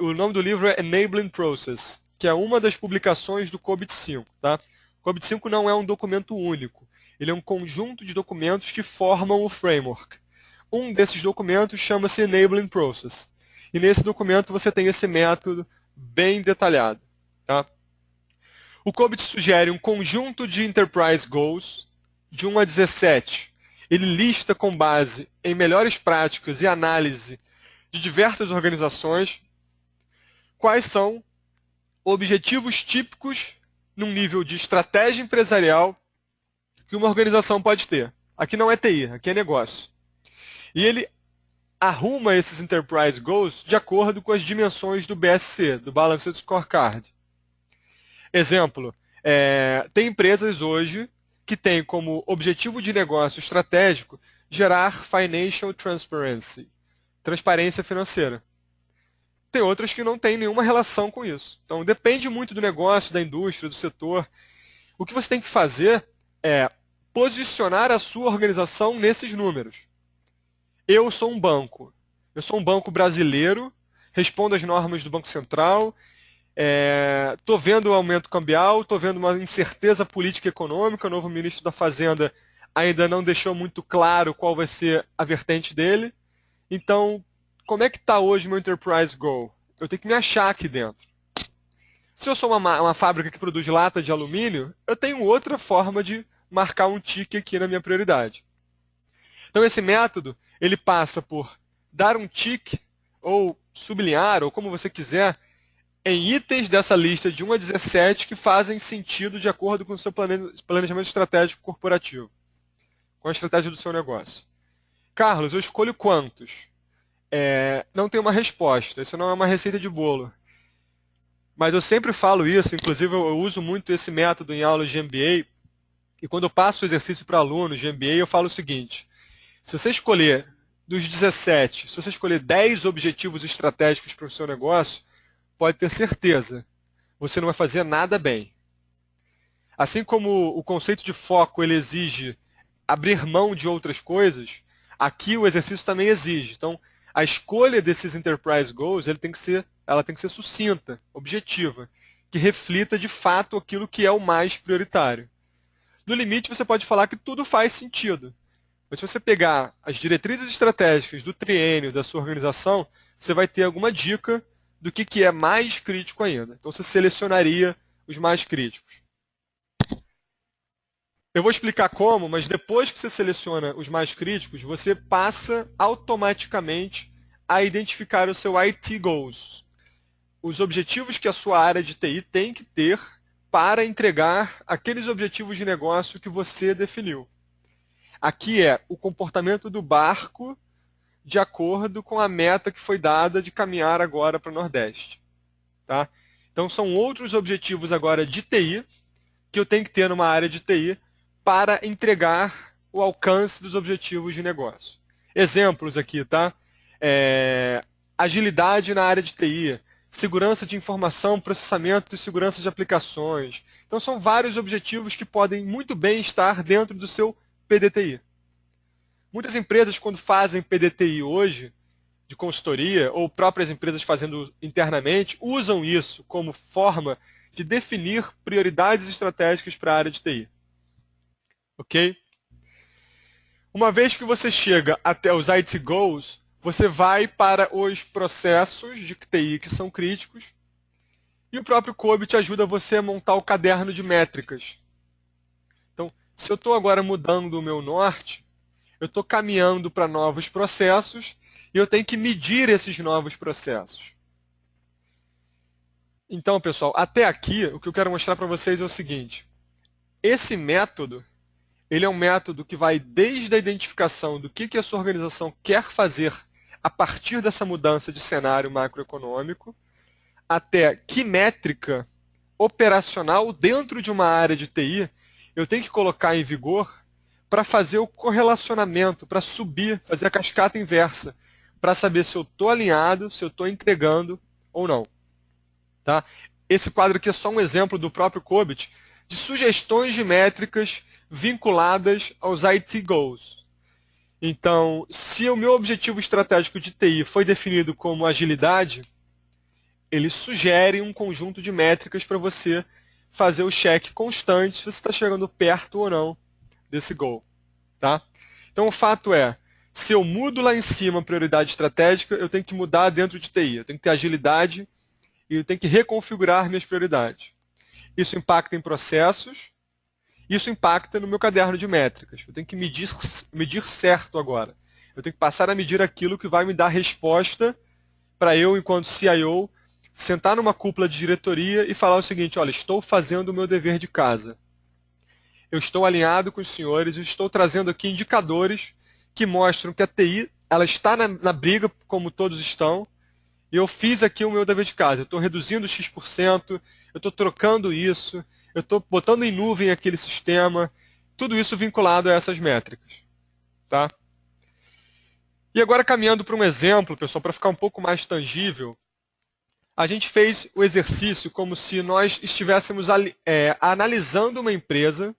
o nome do livro é Enabling Process, que é uma das publicações do COBIT 5. Tá? O COBIT 5 não é um documento único, ele é um conjunto de documentos que formam o framework. Um desses documentos chama-se Enabling Process, e nesse documento você tem esse método bem detalhado. Tá? O COBIT sugere um conjunto de Enterprise Goals, de 1 a 17. Ele lista com base em melhores práticas e análise de diversas organizações quais são objetivos típicos num nível de estratégia empresarial que uma organização pode ter. Aqui não é TI, aqui é negócio. E ele arruma esses Enterprise Goals de acordo com as dimensões do BSC, do Balanced Scorecard. Exemplo, tem empresas hoje que têm como objetivo de negócio estratégico gerar financial transparency, transparência financeira. Tem outras que não têm nenhuma relação com isso. Então, depende muito do negócio, da indústria, do setor. O que você tem que fazer é posicionar a sua organização nesses números. Eu sou um banco. Eu sou um banco brasileiro, respondo às normas do Banco Central, estou vendo o aumento cambial, estou vendo uma incerteza política e econômica, o novo ministro da Fazenda ainda não deixou muito claro qual vai ser a vertente dele. Então, como é que está hoje meu Enterprise Goal? Eu tenho que me achar aqui dentro. Se eu sou uma fábrica que produz lata de alumínio, eu tenho outra forma de marcar um tique aqui na minha prioridade. Então, esse método, ele passa por dar um tique, ou sublinhar, ou como você quiser, em itens dessa lista de 1 a 17 que fazem sentido de acordo com o seu planejamento estratégico corporativo, com a estratégia do seu negócio. Carlos, eu escolho quantos? Não tem uma resposta, isso não é uma receita de bolo. Mas eu sempre falo isso, inclusive eu uso muito esse método em aulas de MBA, e quando eu passo o exercício para alunos de MBA, eu falo o seguinte: se você escolher dos 17, se você escolher 10 objetivos estratégicos para o seu negócio, pode ter certeza, você não vai fazer nada bem. Assim como o conceito de foco ele exige abrir mão de outras coisas, aqui o exercício também exige. Então, a escolha desses Enterprise Goals ela tem que ser sucinta, objetiva, que reflita de fato aquilo que é o mais prioritário. No limite, você pode falar que tudo faz sentido. Mas se você pegar as diretrizes estratégicas do triênio da sua organização, você vai ter alguma dica do que é mais crítico ainda. Então, você selecionaria os mais críticos. Eu vou explicar como, mas depois que você seleciona os mais críticos, você passa automaticamente a identificar o seu IT Goals. Os objetivos que a sua área de TI tem que ter para entregar aqueles objetivos de negócio que você definiu. Aqui é o comportamento do barco de acordo com a meta que foi dada de caminhar agora para o Nordeste. Tá? Então, são outros objetivos agora de TI que eu tenho que ter numa área de TI para entregar o alcance dos objetivos de negócio. Exemplos aqui, tá? Agilidade na área de TI, segurança de informação, processamento e segurança de aplicações. Então, são vários objetivos que podem muito bem estar dentro do seu PDTI. Muitas empresas, quando fazem PDTI hoje, de consultoria, ou próprias empresas fazendo internamente, usam isso como forma de definir prioridades estratégicas para a área de TI. Ok? Uma vez que você chega até os IT Goals, você vai para os processos de TI que são críticos, e o próprio COBE te ajuda você a montar o caderno de métricas. Então, se eu estou agora mudando o meu norte, eu estou caminhando para novos processos e eu tenho que medir esses novos processos. Então, pessoal, até aqui, o que eu quero mostrar para vocês é o seguinte. Esse método, ele é um método que vai desde a identificação do que a sua organização quer fazer a partir dessa mudança de cenário macroeconômico, até que métrica operacional dentro de uma área de TI eu tenho que colocar em vigor para fazer o correlacionamento, para subir, fazer a cascata inversa, para saber se eu estou alinhado, se eu estou entregando ou não. Tá? Esse quadro aqui é só um exemplo do próprio COBIT de sugestões de métricas vinculadas aos IT Goals. Então, se o meu objetivo estratégico de TI foi definido como agilidade, ele sugere um conjunto de métricas para você fazer o check constante se você está chegando perto ou não desse goal. Tá? Então, o fato é, se eu mudo lá em cima a prioridade estratégica, eu tenho que mudar dentro de TI. Eu tenho que ter agilidade e eu tenho que reconfigurar minhas prioridades. Isso impacta em processos, isso impacta no meu caderno de métricas. Eu tenho que medir certo agora. Eu tenho que passar a medir aquilo que vai me dar resposta para eu, enquanto CIO, sentar numa cúpula de diretoria e falar o seguinte: olha, estou fazendo o meu dever de casa. Eu estou alinhado com os senhores e estou trazendo aqui indicadores que mostram que a TI ela está na briga, como todos estão, e eu fiz aqui o meu dever de casa. Eu estou reduzindo X%, eu estou trocando isso, eu estou botando em nuvem aquele sistema, tudo isso vinculado a essas métricas. Tá? E agora, caminhando para um exemplo, pessoal, para ficar um pouco mais tangível, a gente fez o exercício como se nós estivéssemos analisando uma empresa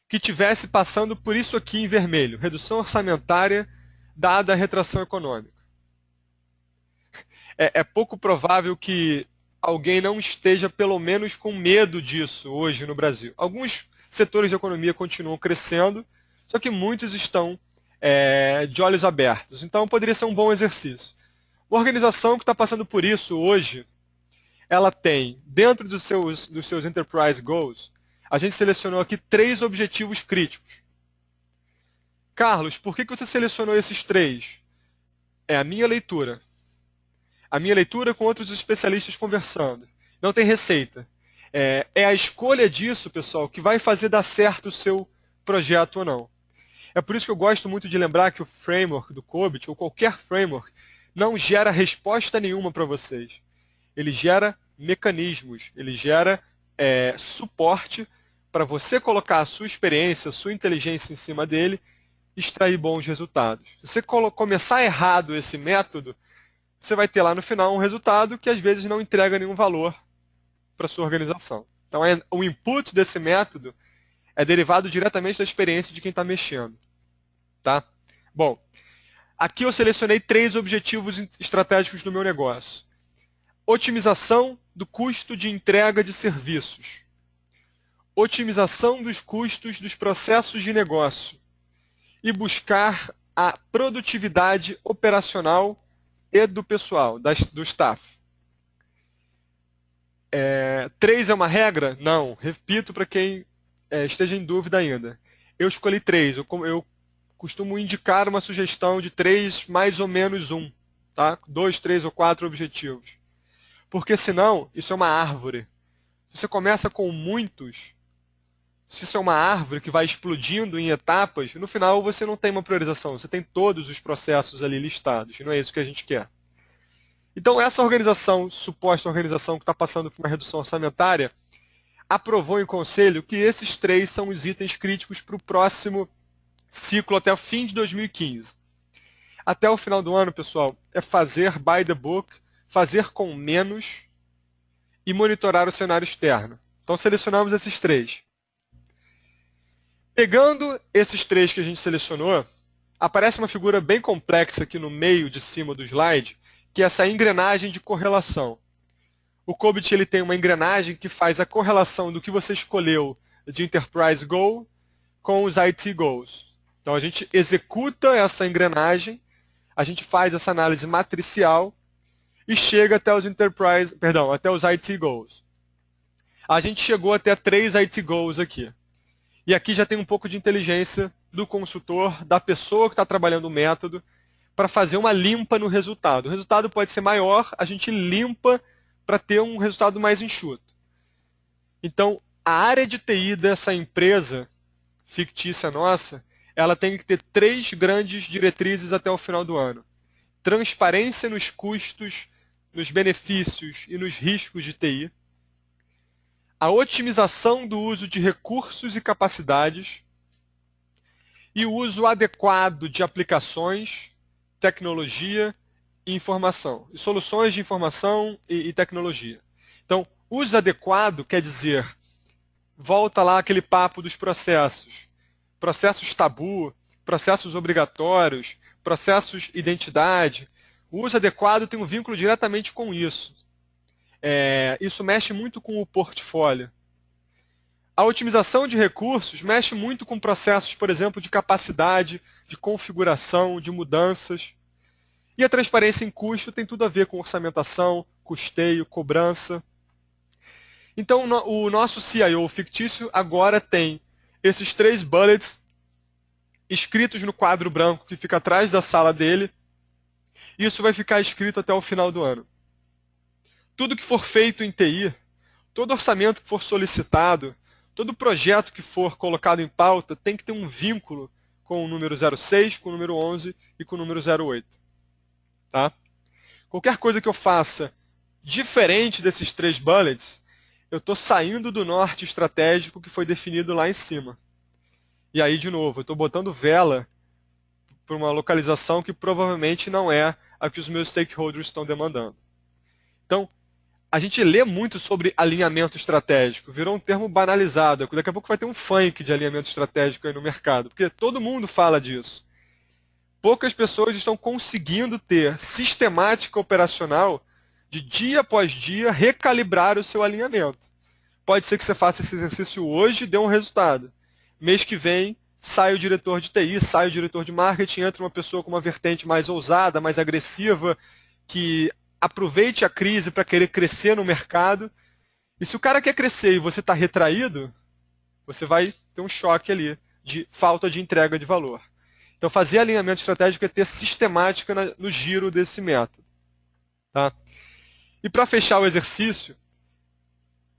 que estivesse passando por isso aqui em vermelho, redução orçamentária dada a retração econômica. É pouco provável que alguém não esteja, pelo menos, com medo disso hoje no Brasil. Alguns setores da economia continuam crescendo, só que muitos estão de olhos abertos. Então, poderia ser um bom exercício. Uma organização que está passando por isso hoje, ela tem, dentro dos seus Enterprise Goals, a gente selecionou aqui 3 objetivos críticos. Carlos, por que você selecionou esses 3? É a minha leitura. A minha leitura com outros especialistas conversando. Não tem receita. É a escolha disso, pessoal, que vai fazer dar certo o seu projeto ou não. É por isso que eu gosto muito de lembrar que o framework do COBIT, ou qualquer framework, não gera resposta nenhuma para vocês. Ele gera mecanismos, ele gera suporte para você colocar a sua experiência, a sua inteligência em cima dele e extrair bons resultados. Se você começar errado esse método, você vai ter lá no final um resultado que às vezes não entrega nenhum valor para a sua organização. Então, o input desse método é derivado diretamente da experiência de quem está mexendo. Tá? Bom, aqui eu selecionei 3 objetivos estratégicos do meu negócio. Otimização do custo de entrega de serviços. Otimização dos custos dos processos de negócio. E buscar a produtividade operacional e do pessoal, do staff. 3 é uma regra? Não. Repito para quem esteja em dúvida ainda. Eu escolhi 3. Eu costumo indicar uma sugestão de 3 mais ou menos 1. Tá? 2, 3 ou 4 objetivos. Porque senão, isso é uma árvore. Se você começa com muitos, se isso é uma árvore que vai explodindo em etapas, no final você não tem uma priorização. Você tem todos os processos ali listados. E não é isso que a gente quer. Então, essa organização, suposta organização que está passando por uma redução orçamentária, aprovou em conselho que esses 3 são os itens críticos para o próximo ciclo até o fim de 2015. Até o final do ano, pessoal, é fazer by the book, fazer com menos e monitorar o cenário externo. Então, selecionamos esses 3. Pegando esses 3 que a gente selecionou, aparece uma figura bem complexa aqui no meio de cima do slide, que é essa engrenagem de correlação. O COBIT ele tem uma engrenagem que faz a correlação do que você escolheu de Enterprise Goal com os IT Goals. Então a gente executa essa engrenagem, a gente faz essa análise matricial e chega até os até os IT Goals. A gente chegou até 3 IT Goals aqui. E aqui já tem um pouco de inteligência do consultor, da pessoa que está trabalhando o método, para fazer uma limpa no resultado. O resultado pode ser maior, a gente limpa para ter um resultado mais enxuto. Então, a área de TI dessa empresa fictícia nossa, ela tem que ter 3 grandes diretrizes até o final do ano. Transparência nos custos, nos benefícios e nos riscos de TI. A otimização do uso de recursos e capacidades. E o uso adequado de aplicações, tecnologia e informação. E soluções de informação e tecnologia. Então, uso adequado quer dizer, volta lá aquele papo dos processos. Processos tabu, processos obrigatórios, processos identidade. O uso adequado tem um vínculo diretamente com isso. Isso mexe muito com o portfólio. A otimização de recursos mexe muito com processos, por exemplo, de capacidade, de configuração, de mudanças. E a transparência em custo tem tudo a ver com orçamentação, custeio, cobrança. Então, o nosso CIO fictício agora tem esses 3 bullets escritos no quadro branco que fica atrás da sala dele. Isso vai ficar escrito até o final do ano. Tudo que for feito em TI, todo orçamento que for solicitado, todo projeto que for colocado em pauta tem que ter um vínculo com o número 06, com o número 11 e com o número 08. Tá? Qualquer coisa que eu faça diferente desses 3 bullets, eu estou saindo do norte estratégico que foi definido lá em cima. E aí, de novo, eu estou botando vela para uma localização que provavelmente não é a que os meus stakeholders estão demandando. Então, a gente lê muito sobre alinhamento estratégico, virou um termo banalizado. Daqui a pouco vai ter um funk de alinhamento estratégico aí no mercado, porque todo mundo fala disso. Poucas pessoas estão conseguindo ter sistemática operacional de dia após dia recalibrar o seu alinhamento. Pode ser que você faça esse exercício hoje e dê um resultado. Mês que vem, sai o diretor de TI, sai o diretor de marketing, entra uma pessoa com uma vertente mais ousada, mais agressiva, que aproveite a crise para querer crescer no mercado. E se o cara quer crescer e você está retraído, você vai ter um choque ali de falta de entrega de valor. Então, fazer alinhamento estratégico é ter sistemática no giro desse método. Tá? E para fechar o exercício,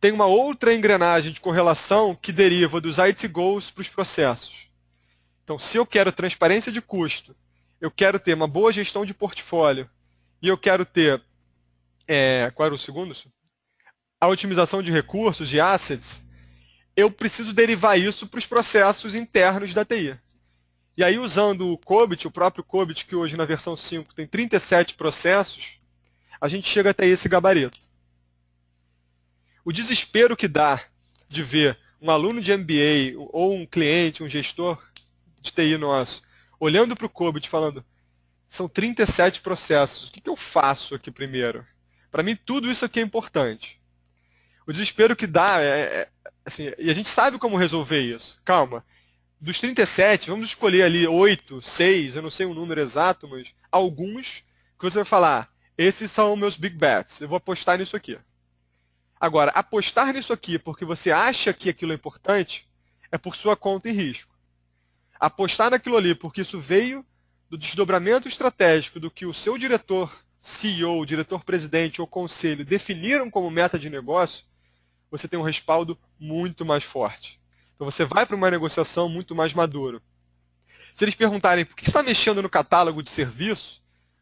tem uma outra engrenagem de correlação que deriva dos IT goals para os processos. Então, se eu quero transparência de custo, eu quero ter uma boa gestão de portfólio e eu quero ter, qual era o segundo? A otimização de recursos, de assets, eu preciso derivar isso para os processos internos da TI. E aí, usando o COBIT, o próprio COBIT, que hoje na versão 5 tem 37 processos, a gente chega até esse gabarito. O desespero que dá de ver um aluno de MBA ou um cliente, um gestor de TI nosso, olhando para o COBIT falando, são 37 processos, o que eu faço aqui primeiro? Para mim, tudo isso aqui é importante. O desespero que dá assim, e a gente sabe como resolver isso. Calma. Dos 37, vamos escolher ali 8, 6, eu não sei o número exato, mas alguns que você vai falar, esses são meus big bets, eu vou apostar nisso aqui. Agora, apostar nisso aqui porque você acha que aquilo é importante, é por sua conta e risco. Apostar naquilo ali porque isso veio do desdobramento estratégico do que o seu diretor, CEO, diretor-presidente ou conselho definiram como meta de negócio, você tem um respaldo muito mais forte. Então você vai para uma negociação muito mais maduro. Se eles perguntarem por que você está mexendo no catálogo de serviço,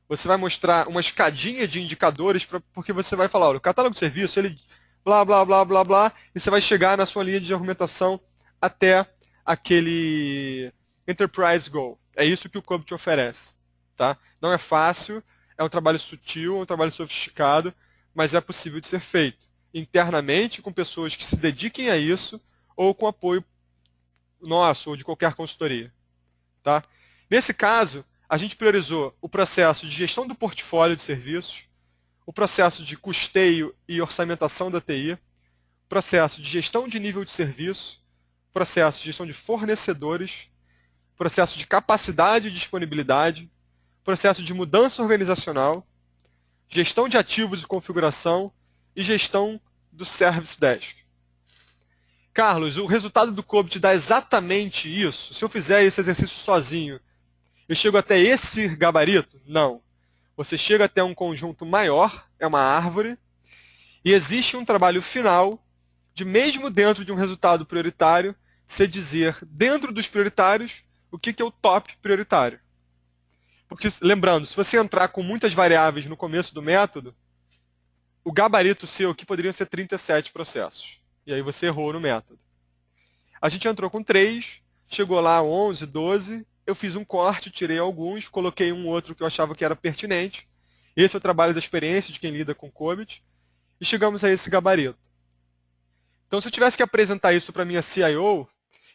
você vai mostrar uma escadinha de indicadores, porque você vai falar, olha, o catálogo de serviço, ele blá, blá, blá, blá, blá, e você vai chegar na sua linha de argumentação até aquele Enterprise Goal. É isso que o COBIT te oferece. Tá? Não é fácil, é um trabalho sutil, é um trabalho sofisticado, mas é possível de ser feito internamente com pessoas que se dediquem a isso ou com apoio nosso ou de qualquer consultoria. Tá? Nesse caso, a gente priorizou o processo de gestão do portfólio de serviços, o processo de custeio e orçamentação da TI, o processo de gestão de nível de serviço, o processo de gestão de fornecedores, o processo de capacidade e disponibilidade, o processo de mudança organizacional, gestão de ativos e configuração e gestão do Service Desk. Carlos, o resultado do COBIT dá exatamente isso? Se eu fizer esse exercício sozinho, eu chego até esse gabarito? Não. Você chega até um conjunto maior, é uma árvore, e existe um trabalho final de, mesmo dentro de um resultado prioritário, você dizer, dentro dos prioritários, o que é o top prioritário. Porque, lembrando, se você entrar com muitas variáveis no começo do método, o gabarito seu aqui poderiam ser 37 processos. E aí você errou no método. A gente entrou com 3, chegou lá 11, 12, eu fiz um corte, tirei alguns, coloquei um outro que eu achava que era pertinente. Esse é o trabalho da experiência de quem lida com COBIT. E chegamos a esse gabarito. Então, se eu tivesse que apresentar isso para minha CIO,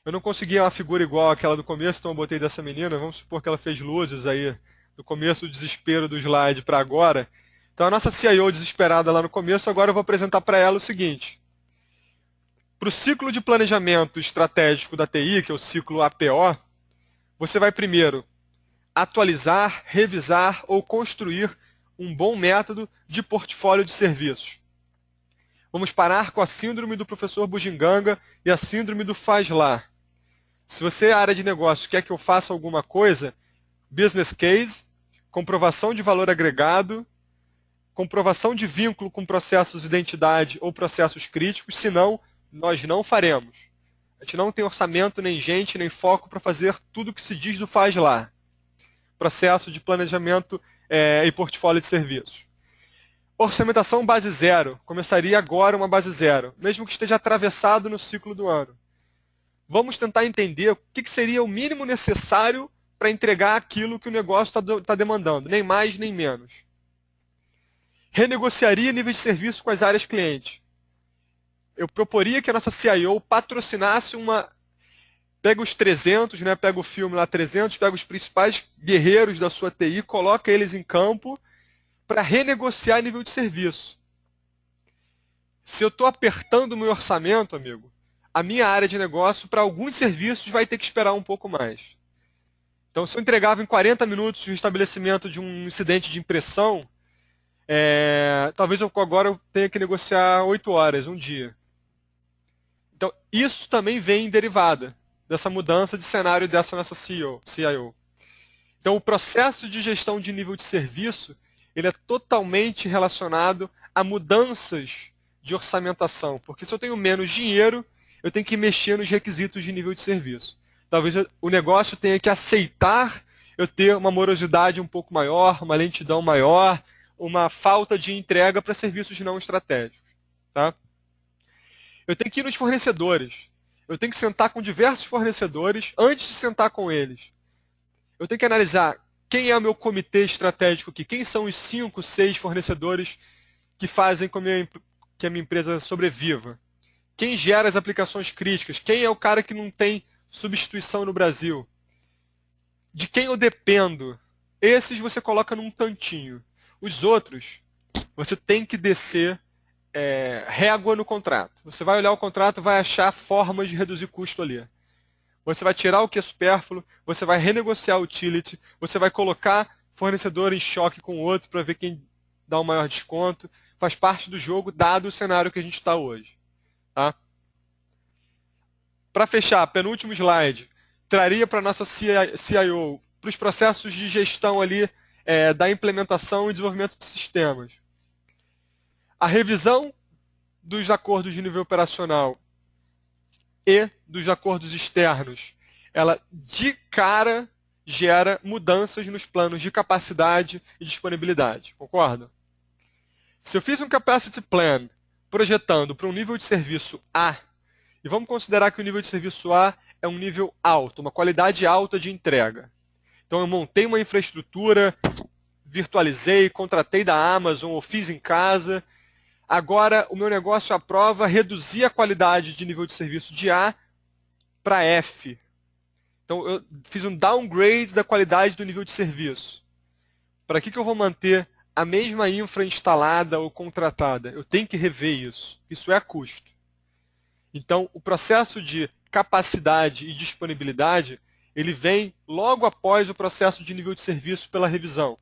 eu não conseguia uma figura igual àquela do começo, então eu botei dessa menina. Vamos supor que ela fez luzes aí, do começo do desespero do slide para agora. Então, a nossa CIO desesperada lá no começo, agora eu vou apresentar para ela o seguinte. Para o ciclo de planejamento estratégico da TI, que é o ciclo APO, você vai primeiro atualizar, revisar ou construir um bom método de portfólio de serviços. Vamos parar com a síndrome do professor Bugiganga e a síndrome do faz lá. Se você é área de negócio quer que eu faça alguma coisa, business case, comprovação de valor agregado, comprovação de vínculo com processos de identidade ou processos críticos, senão nós não faremos. A gente não tem orçamento, nem gente, nem foco para fazer tudo o que se diz do faz lá. Processo de planejamento e portfólio de serviços. Orçamentação base zero. Começaria agora uma base zero, mesmo que esteja atravessado no ciclo do ano. Vamos tentar entender o que seria o mínimo necessário para entregar aquilo que o negócio está demandando, nem mais nem menos. Renegociaria nível de serviço com as áreas clientes. Eu proporia que a nossa CIO patrocinasse pega os 300, né, pega o filme lá 300, pega os principais guerreiros da sua TI, coloca eles em campo para renegociar nível de serviço. Se eu estou apertando o meu orçamento, amigo, a minha área de negócio, para alguns serviços, vai ter que esperar um pouco mais. Então, se eu entregava em 40 minutos o estabelecimento de um incidente de impressão, talvez agora eu tenha que negociar 8 horas, um dia. Então, isso também vem derivada dessa mudança de cenário dessa nossa CIO. Então, o processo de gestão de nível de serviço, ele é totalmente relacionado a mudanças de orçamentação. Porque se eu tenho menos dinheiro, eu tenho que mexer nos requisitos de nível de serviço. Talvez o negócio tenha que aceitar eu ter uma morosidade um pouco maior, uma lentidão maior, uma falta de entrega para serviços não estratégicos. Tá? Eu tenho que ir nos fornecedores. Eu tenho que sentar com diversos fornecedores antes de sentar com eles. Eu tenho que analisar quem é o meu comitê estratégico aqui, quem são os 5, 6 fornecedores que fazem com que a minha empresa sobreviva. Quem gera as aplicações críticas, quem é o cara que não tem substituição no Brasil. De quem eu dependo. Esses você coloca num cantinho. Os outros, você tem que descer régua no contrato. Você vai olhar o contrato, vai achar formas de reduzir custo ali. Você vai tirar o que é supérfluo, você vai renegociar o utility, você vai colocar fornecedor em choque com o outro para ver quem dá um maior desconto. Faz parte do jogo, dado o cenário que a gente está hoje. Tá? Para fechar, penúltimo slide, traria para a nossa CIO, para os processos de gestão ali da implementação e desenvolvimento de sistemas. A revisão dos acordos de nível operacional e dos acordos externos, ela de cara gera mudanças nos planos de capacidade e disponibilidade. Concorda? Se eu fiz um capacity plan projetando para um nível de serviço A, e vamos considerar que o nível de serviço A é um nível alto, uma qualidade alta de entrega. Então eu montei uma infraestrutura, virtualizei, contratei da Amazon ou fiz em casa. Agora o meu negócio aprova reduzir a qualidade de nível de serviço de A para F. Então eu fiz um downgrade da qualidade do nível de serviço. Para que eu vou manter a mesma infra instalada ou contratada? Eu tenho que rever isso. Isso é custo. Então, o processo de capacidade e disponibilidade, ele vem logo após o processo de nível de serviço pela revisão.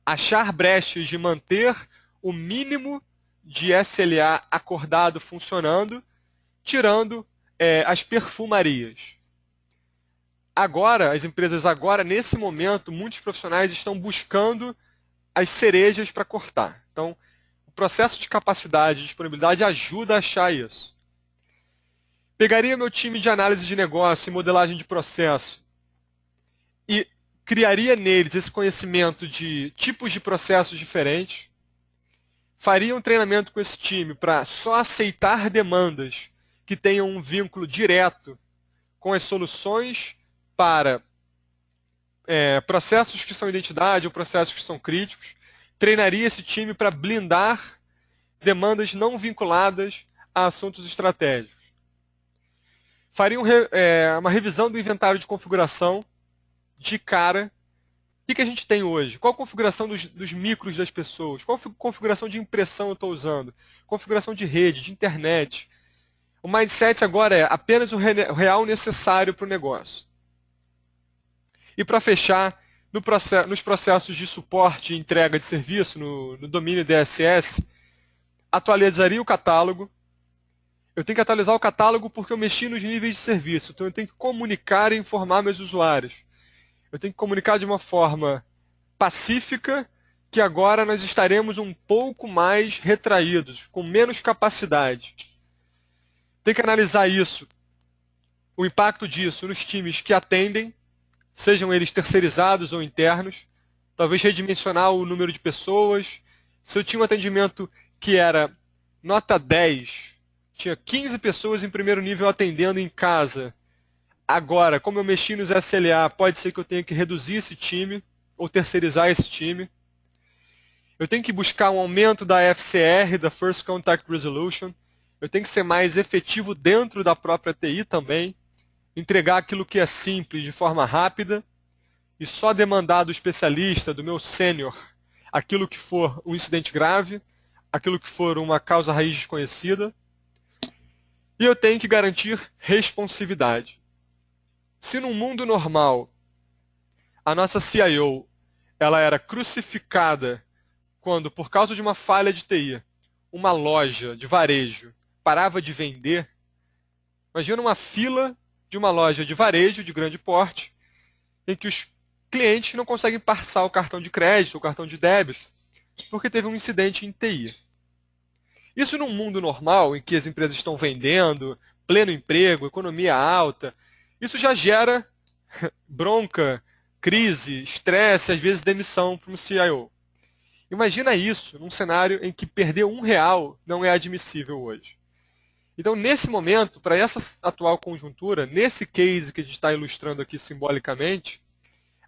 Achar brechas de manter o mínimo de SLA acordado funcionando, tirando as perfumarias. Agora, as empresas nesse momento, muitos profissionais estão buscando as cerejas para cortar. Então, o processo de capacidade e disponibilidade ajuda a achar isso. Pegaria meu time de análise de negócio e modelagem de processo e criaria neles esse conhecimento de tipos de processos diferentes. Faria um treinamento com esse time para só aceitar demandas que tenham um vínculo direto com as soluções para processos que são identidade ou processos que são críticos. Treinaria esse time para blindar demandas não vinculadas a assuntos estratégicos. Faria uma revisão do inventário de configuração de cara. O que a gente tem hoje? Qual a configuração dos micros das pessoas? Qual configuração de impressão eu estou usando? Configuração de rede, de internet. O mindset agora é apenas o real necessário para o negócio. E para fechar, nos processos de suporte e entrega de serviço, no domínio DSS, atualizaria o catálogo. Eu tenho que atualizar o catálogo porque eu mexi nos níveis de serviço. Então eu tenho que comunicar e informar meus usuários. Eu tenho que comunicar de uma forma pacífica que agora nós estaremos um pouco mais retraídos, com menos capacidade. Tem que analisar isso o impacto disso nos times que atendem, sejam eles terceirizados ou internos, talvez redimensionar o número de pessoas. Se eu tinha um atendimento que era nota 10, tinha 15 pessoas em primeiro nível atendendo em casa. Agora, como eu mexi nos SLA, pode ser que eu tenha que reduzir esse time ou terceirizar esse time. Eu tenho que buscar um aumento da FCR, da First Contact Resolution. Eu tenho que ser mais efetivo dentro da própria TI também. Entregar aquilo que é simples de forma rápida e só demandar do especialista, do meu sênior, aquilo que for um incidente grave, aquilo que for uma causa raiz desconhecida. E eu tenho que garantir responsividade. Se num mundo normal a nossa CIO ela era crucificada quando, por causa de uma falha de TI, uma loja de varejo parava de vender, imagina uma fila de uma loja de varejo de grande porte, em que os clientes não conseguem passar o cartão de crédito, o cartão de débito, porque teve um incidente em TI. Isso num mundo normal, em que as empresas estão vendendo, pleno emprego, economia alta, isso já gera bronca, crise, estresse, às vezes demissão para um CIO. Imagina isso num cenário em que perder R$ 1 não é admissível hoje. Então, nesse momento, para essa atual conjuntura, nesse case que a gente está ilustrando aqui simbolicamente,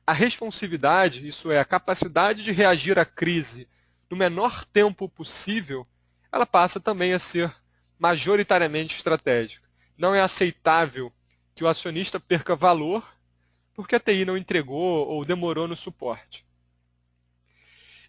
a responsividade, isso é, a capacidade de reagir à crise no menor tempo possível, ela passa também a ser majoritariamente estratégica. Não é aceitável que o acionista perca valor porque a TI não entregou ou demorou no suporte.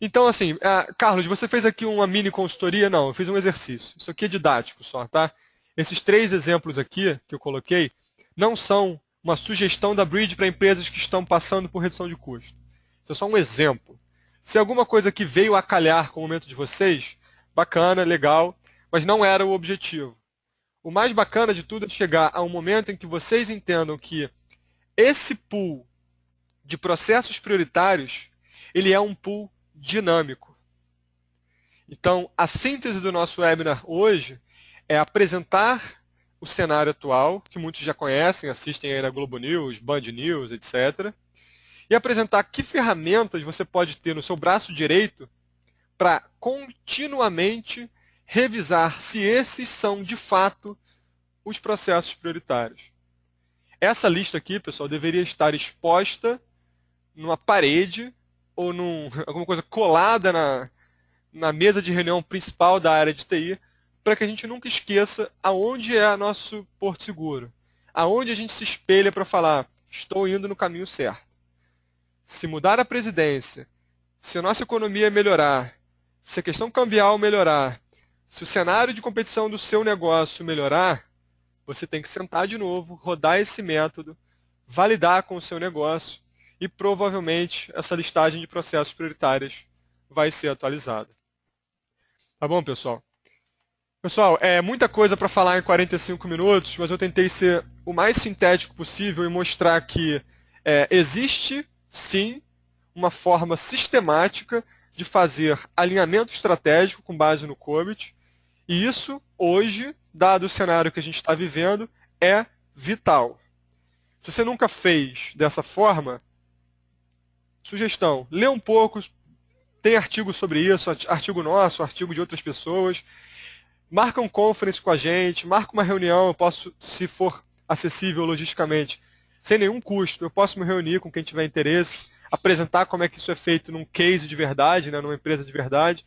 Então, assim, Carlos, você fez aqui uma mini consultoria? Não, eu fiz um exercício. Isso aqui é didático só, tá? Esses 3 exemplos aqui que eu coloquei não são uma sugestão da Bridge para empresas que estão passando por redução de custo. Isso é só um exemplo. Se alguma coisa que veio a calhar com o momento de vocês, bacana, legal, mas não era o objetivo. O mais bacana de tudo é chegar a um momento em que vocês entendam que esse pool de processos prioritários, ele é um pool dinâmico. Então, a síntese do nosso webinar hoje é apresentar o cenário atual, que muitos já conhecem, assistem aí na Globo News, Band News, etc. E apresentar que ferramentas você pode ter no seu braço direito para continuamente revisar se esses são, de fato, os processos prioritários. Essa lista aqui, pessoal, deveria estar exposta numa parede ou alguma coisa colada na mesa de reunião principal da área de TI, para que a gente nunca esqueça aonde é nosso porto seguro, aonde a gente se espelha para falar, estou indo no caminho certo. Se mudar a presidência, se a nossa economia melhorar, se a questão cambial melhorar, se o cenário de competição do seu negócio melhorar, você tem que sentar de novo, rodar esse método, validar com o seu negócio e provavelmente essa listagem de processos prioritários vai ser atualizada. Tá bom, pessoal? Pessoal, é muita coisa para falar em 45 minutos, mas eu tentei ser o mais sintético possível e mostrar que existe, sim, uma forma sistemática de fazer alinhamento estratégico com base no COBIT, e isso, hoje, dado o cenário que a gente está vivendo, é vital. Se você nunca fez dessa forma, sugestão, lê um pouco, tem artigo sobre isso, artigo nosso, artigo de outras pessoas, marca um conference com a gente, marca uma reunião, eu posso, se for acessível logisticamente, sem nenhum custo, eu posso me reunir com quem tiver interesse, apresentar como é que isso é feito num case de verdade, né, numa empresa de verdade.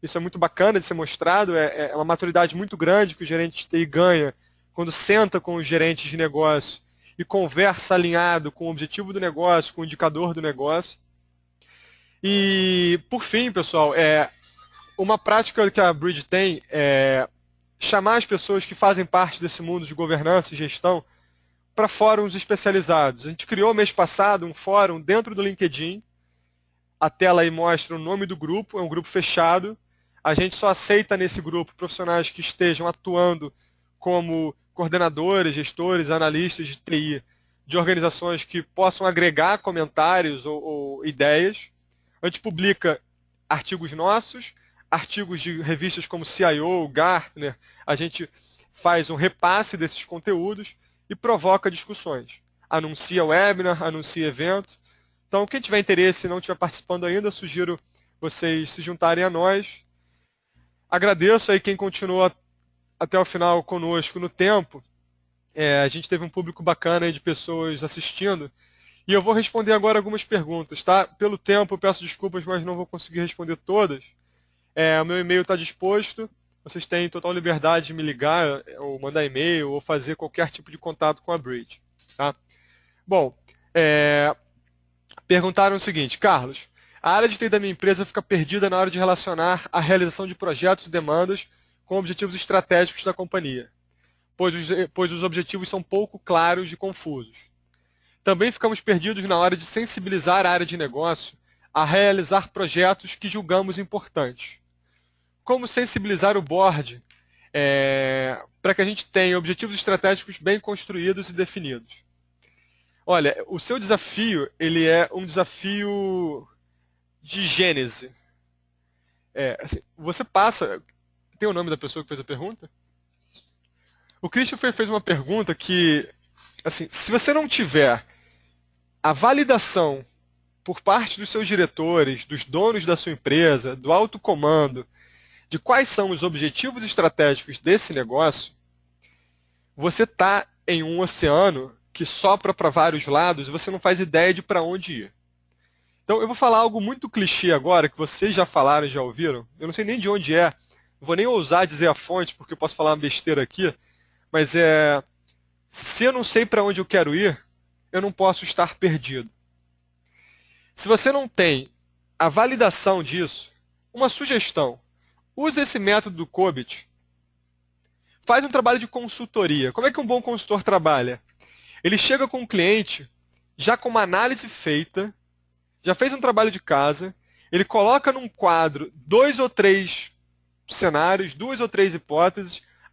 Isso é muito bacana de ser mostrado, é uma maturidade muito grande que o gerente de TI ganha quando senta com os gerentes de negócio e conversa alinhado com o objetivo do negócio, com o indicador do negócio. E, por fim, pessoal, uma prática que a Bridge tem é chamar as pessoas que fazem parte desse mundo de governança e gestão para fóruns especializados. A gente criou mês passado um fórum dentro do LinkedIn. A tela aí mostra o nome do grupo, é um grupo fechado. A gente só aceita nesse grupo profissionais que estejam atuando como coordenadores, gestores, analistas de TI de organizações que possam agregar comentários ou ideias. A gente publica artigos nossos, artigos de revistas como CIO, Gartner, a gente faz um repasse desses conteúdos e provoca discussões. Anuncia webinar, anuncia evento. Então, quem tiver interesse e não estiver participando ainda, sugiro vocês se juntarem a nós. Agradeço aí quem continuou até o final conosco no tempo. A gente teve um público bacana aí de pessoas assistindo. E eu vou responder agora algumas perguntas, tá? Pelo tempo, eu peço desculpas, mas não vou conseguir responder todas. O meu e-mail está disposto. Vocês têm total liberdade de me ligar, ou mandar e-mail, ou fazer qualquer tipo de contato com a Bridge. Tá? Bom, perguntaram o seguinte: Carlos, a área de TI da minha empresa fica perdida na hora de relacionar a realização de projetos e demandas com objetivos estratégicos da companhia, pois os objetivos são pouco claros e confusos. Também ficamos perdidos na hora de sensibilizar a área de negócio a realizar projetos que julgamos importantes. Como sensibilizar o board para que a gente tenha objetivos estratégicos bem construídos e definidos? Olha, o seu desafio, ele é um desafio de gênese. Assim, você passa... Tem o nome da pessoa que fez a pergunta? O Christopher fez uma pergunta que, assim, se você não tiver a validação por parte dos seus diretores, dos donos da sua empresa, do alto comando, de quais são os objetivos estratégicos desse negócio, você está em um oceano que sopra para vários lados e você não faz ideia de para onde ir. Então eu vou falar algo muito clichê agora, que vocês já falaram e já ouviram. Eu não sei nem de onde é, não vou nem ousar dizer a fonte, porque eu posso falar uma besteira aqui, mas se eu não sei para onde eu quero ir, eu não posso estar perdido. Se você não tem a validação disso, uma sugestão: use esse método do COBIT. Faz um trabalho de consultoria. Como é que um bom consultor trabalha? Ele chega com o cliente já com uma análise feita, já fez um trabalho de casa, ele coloca num quadro 2 ou 3 cenários, 2 ou 3 hipóteses,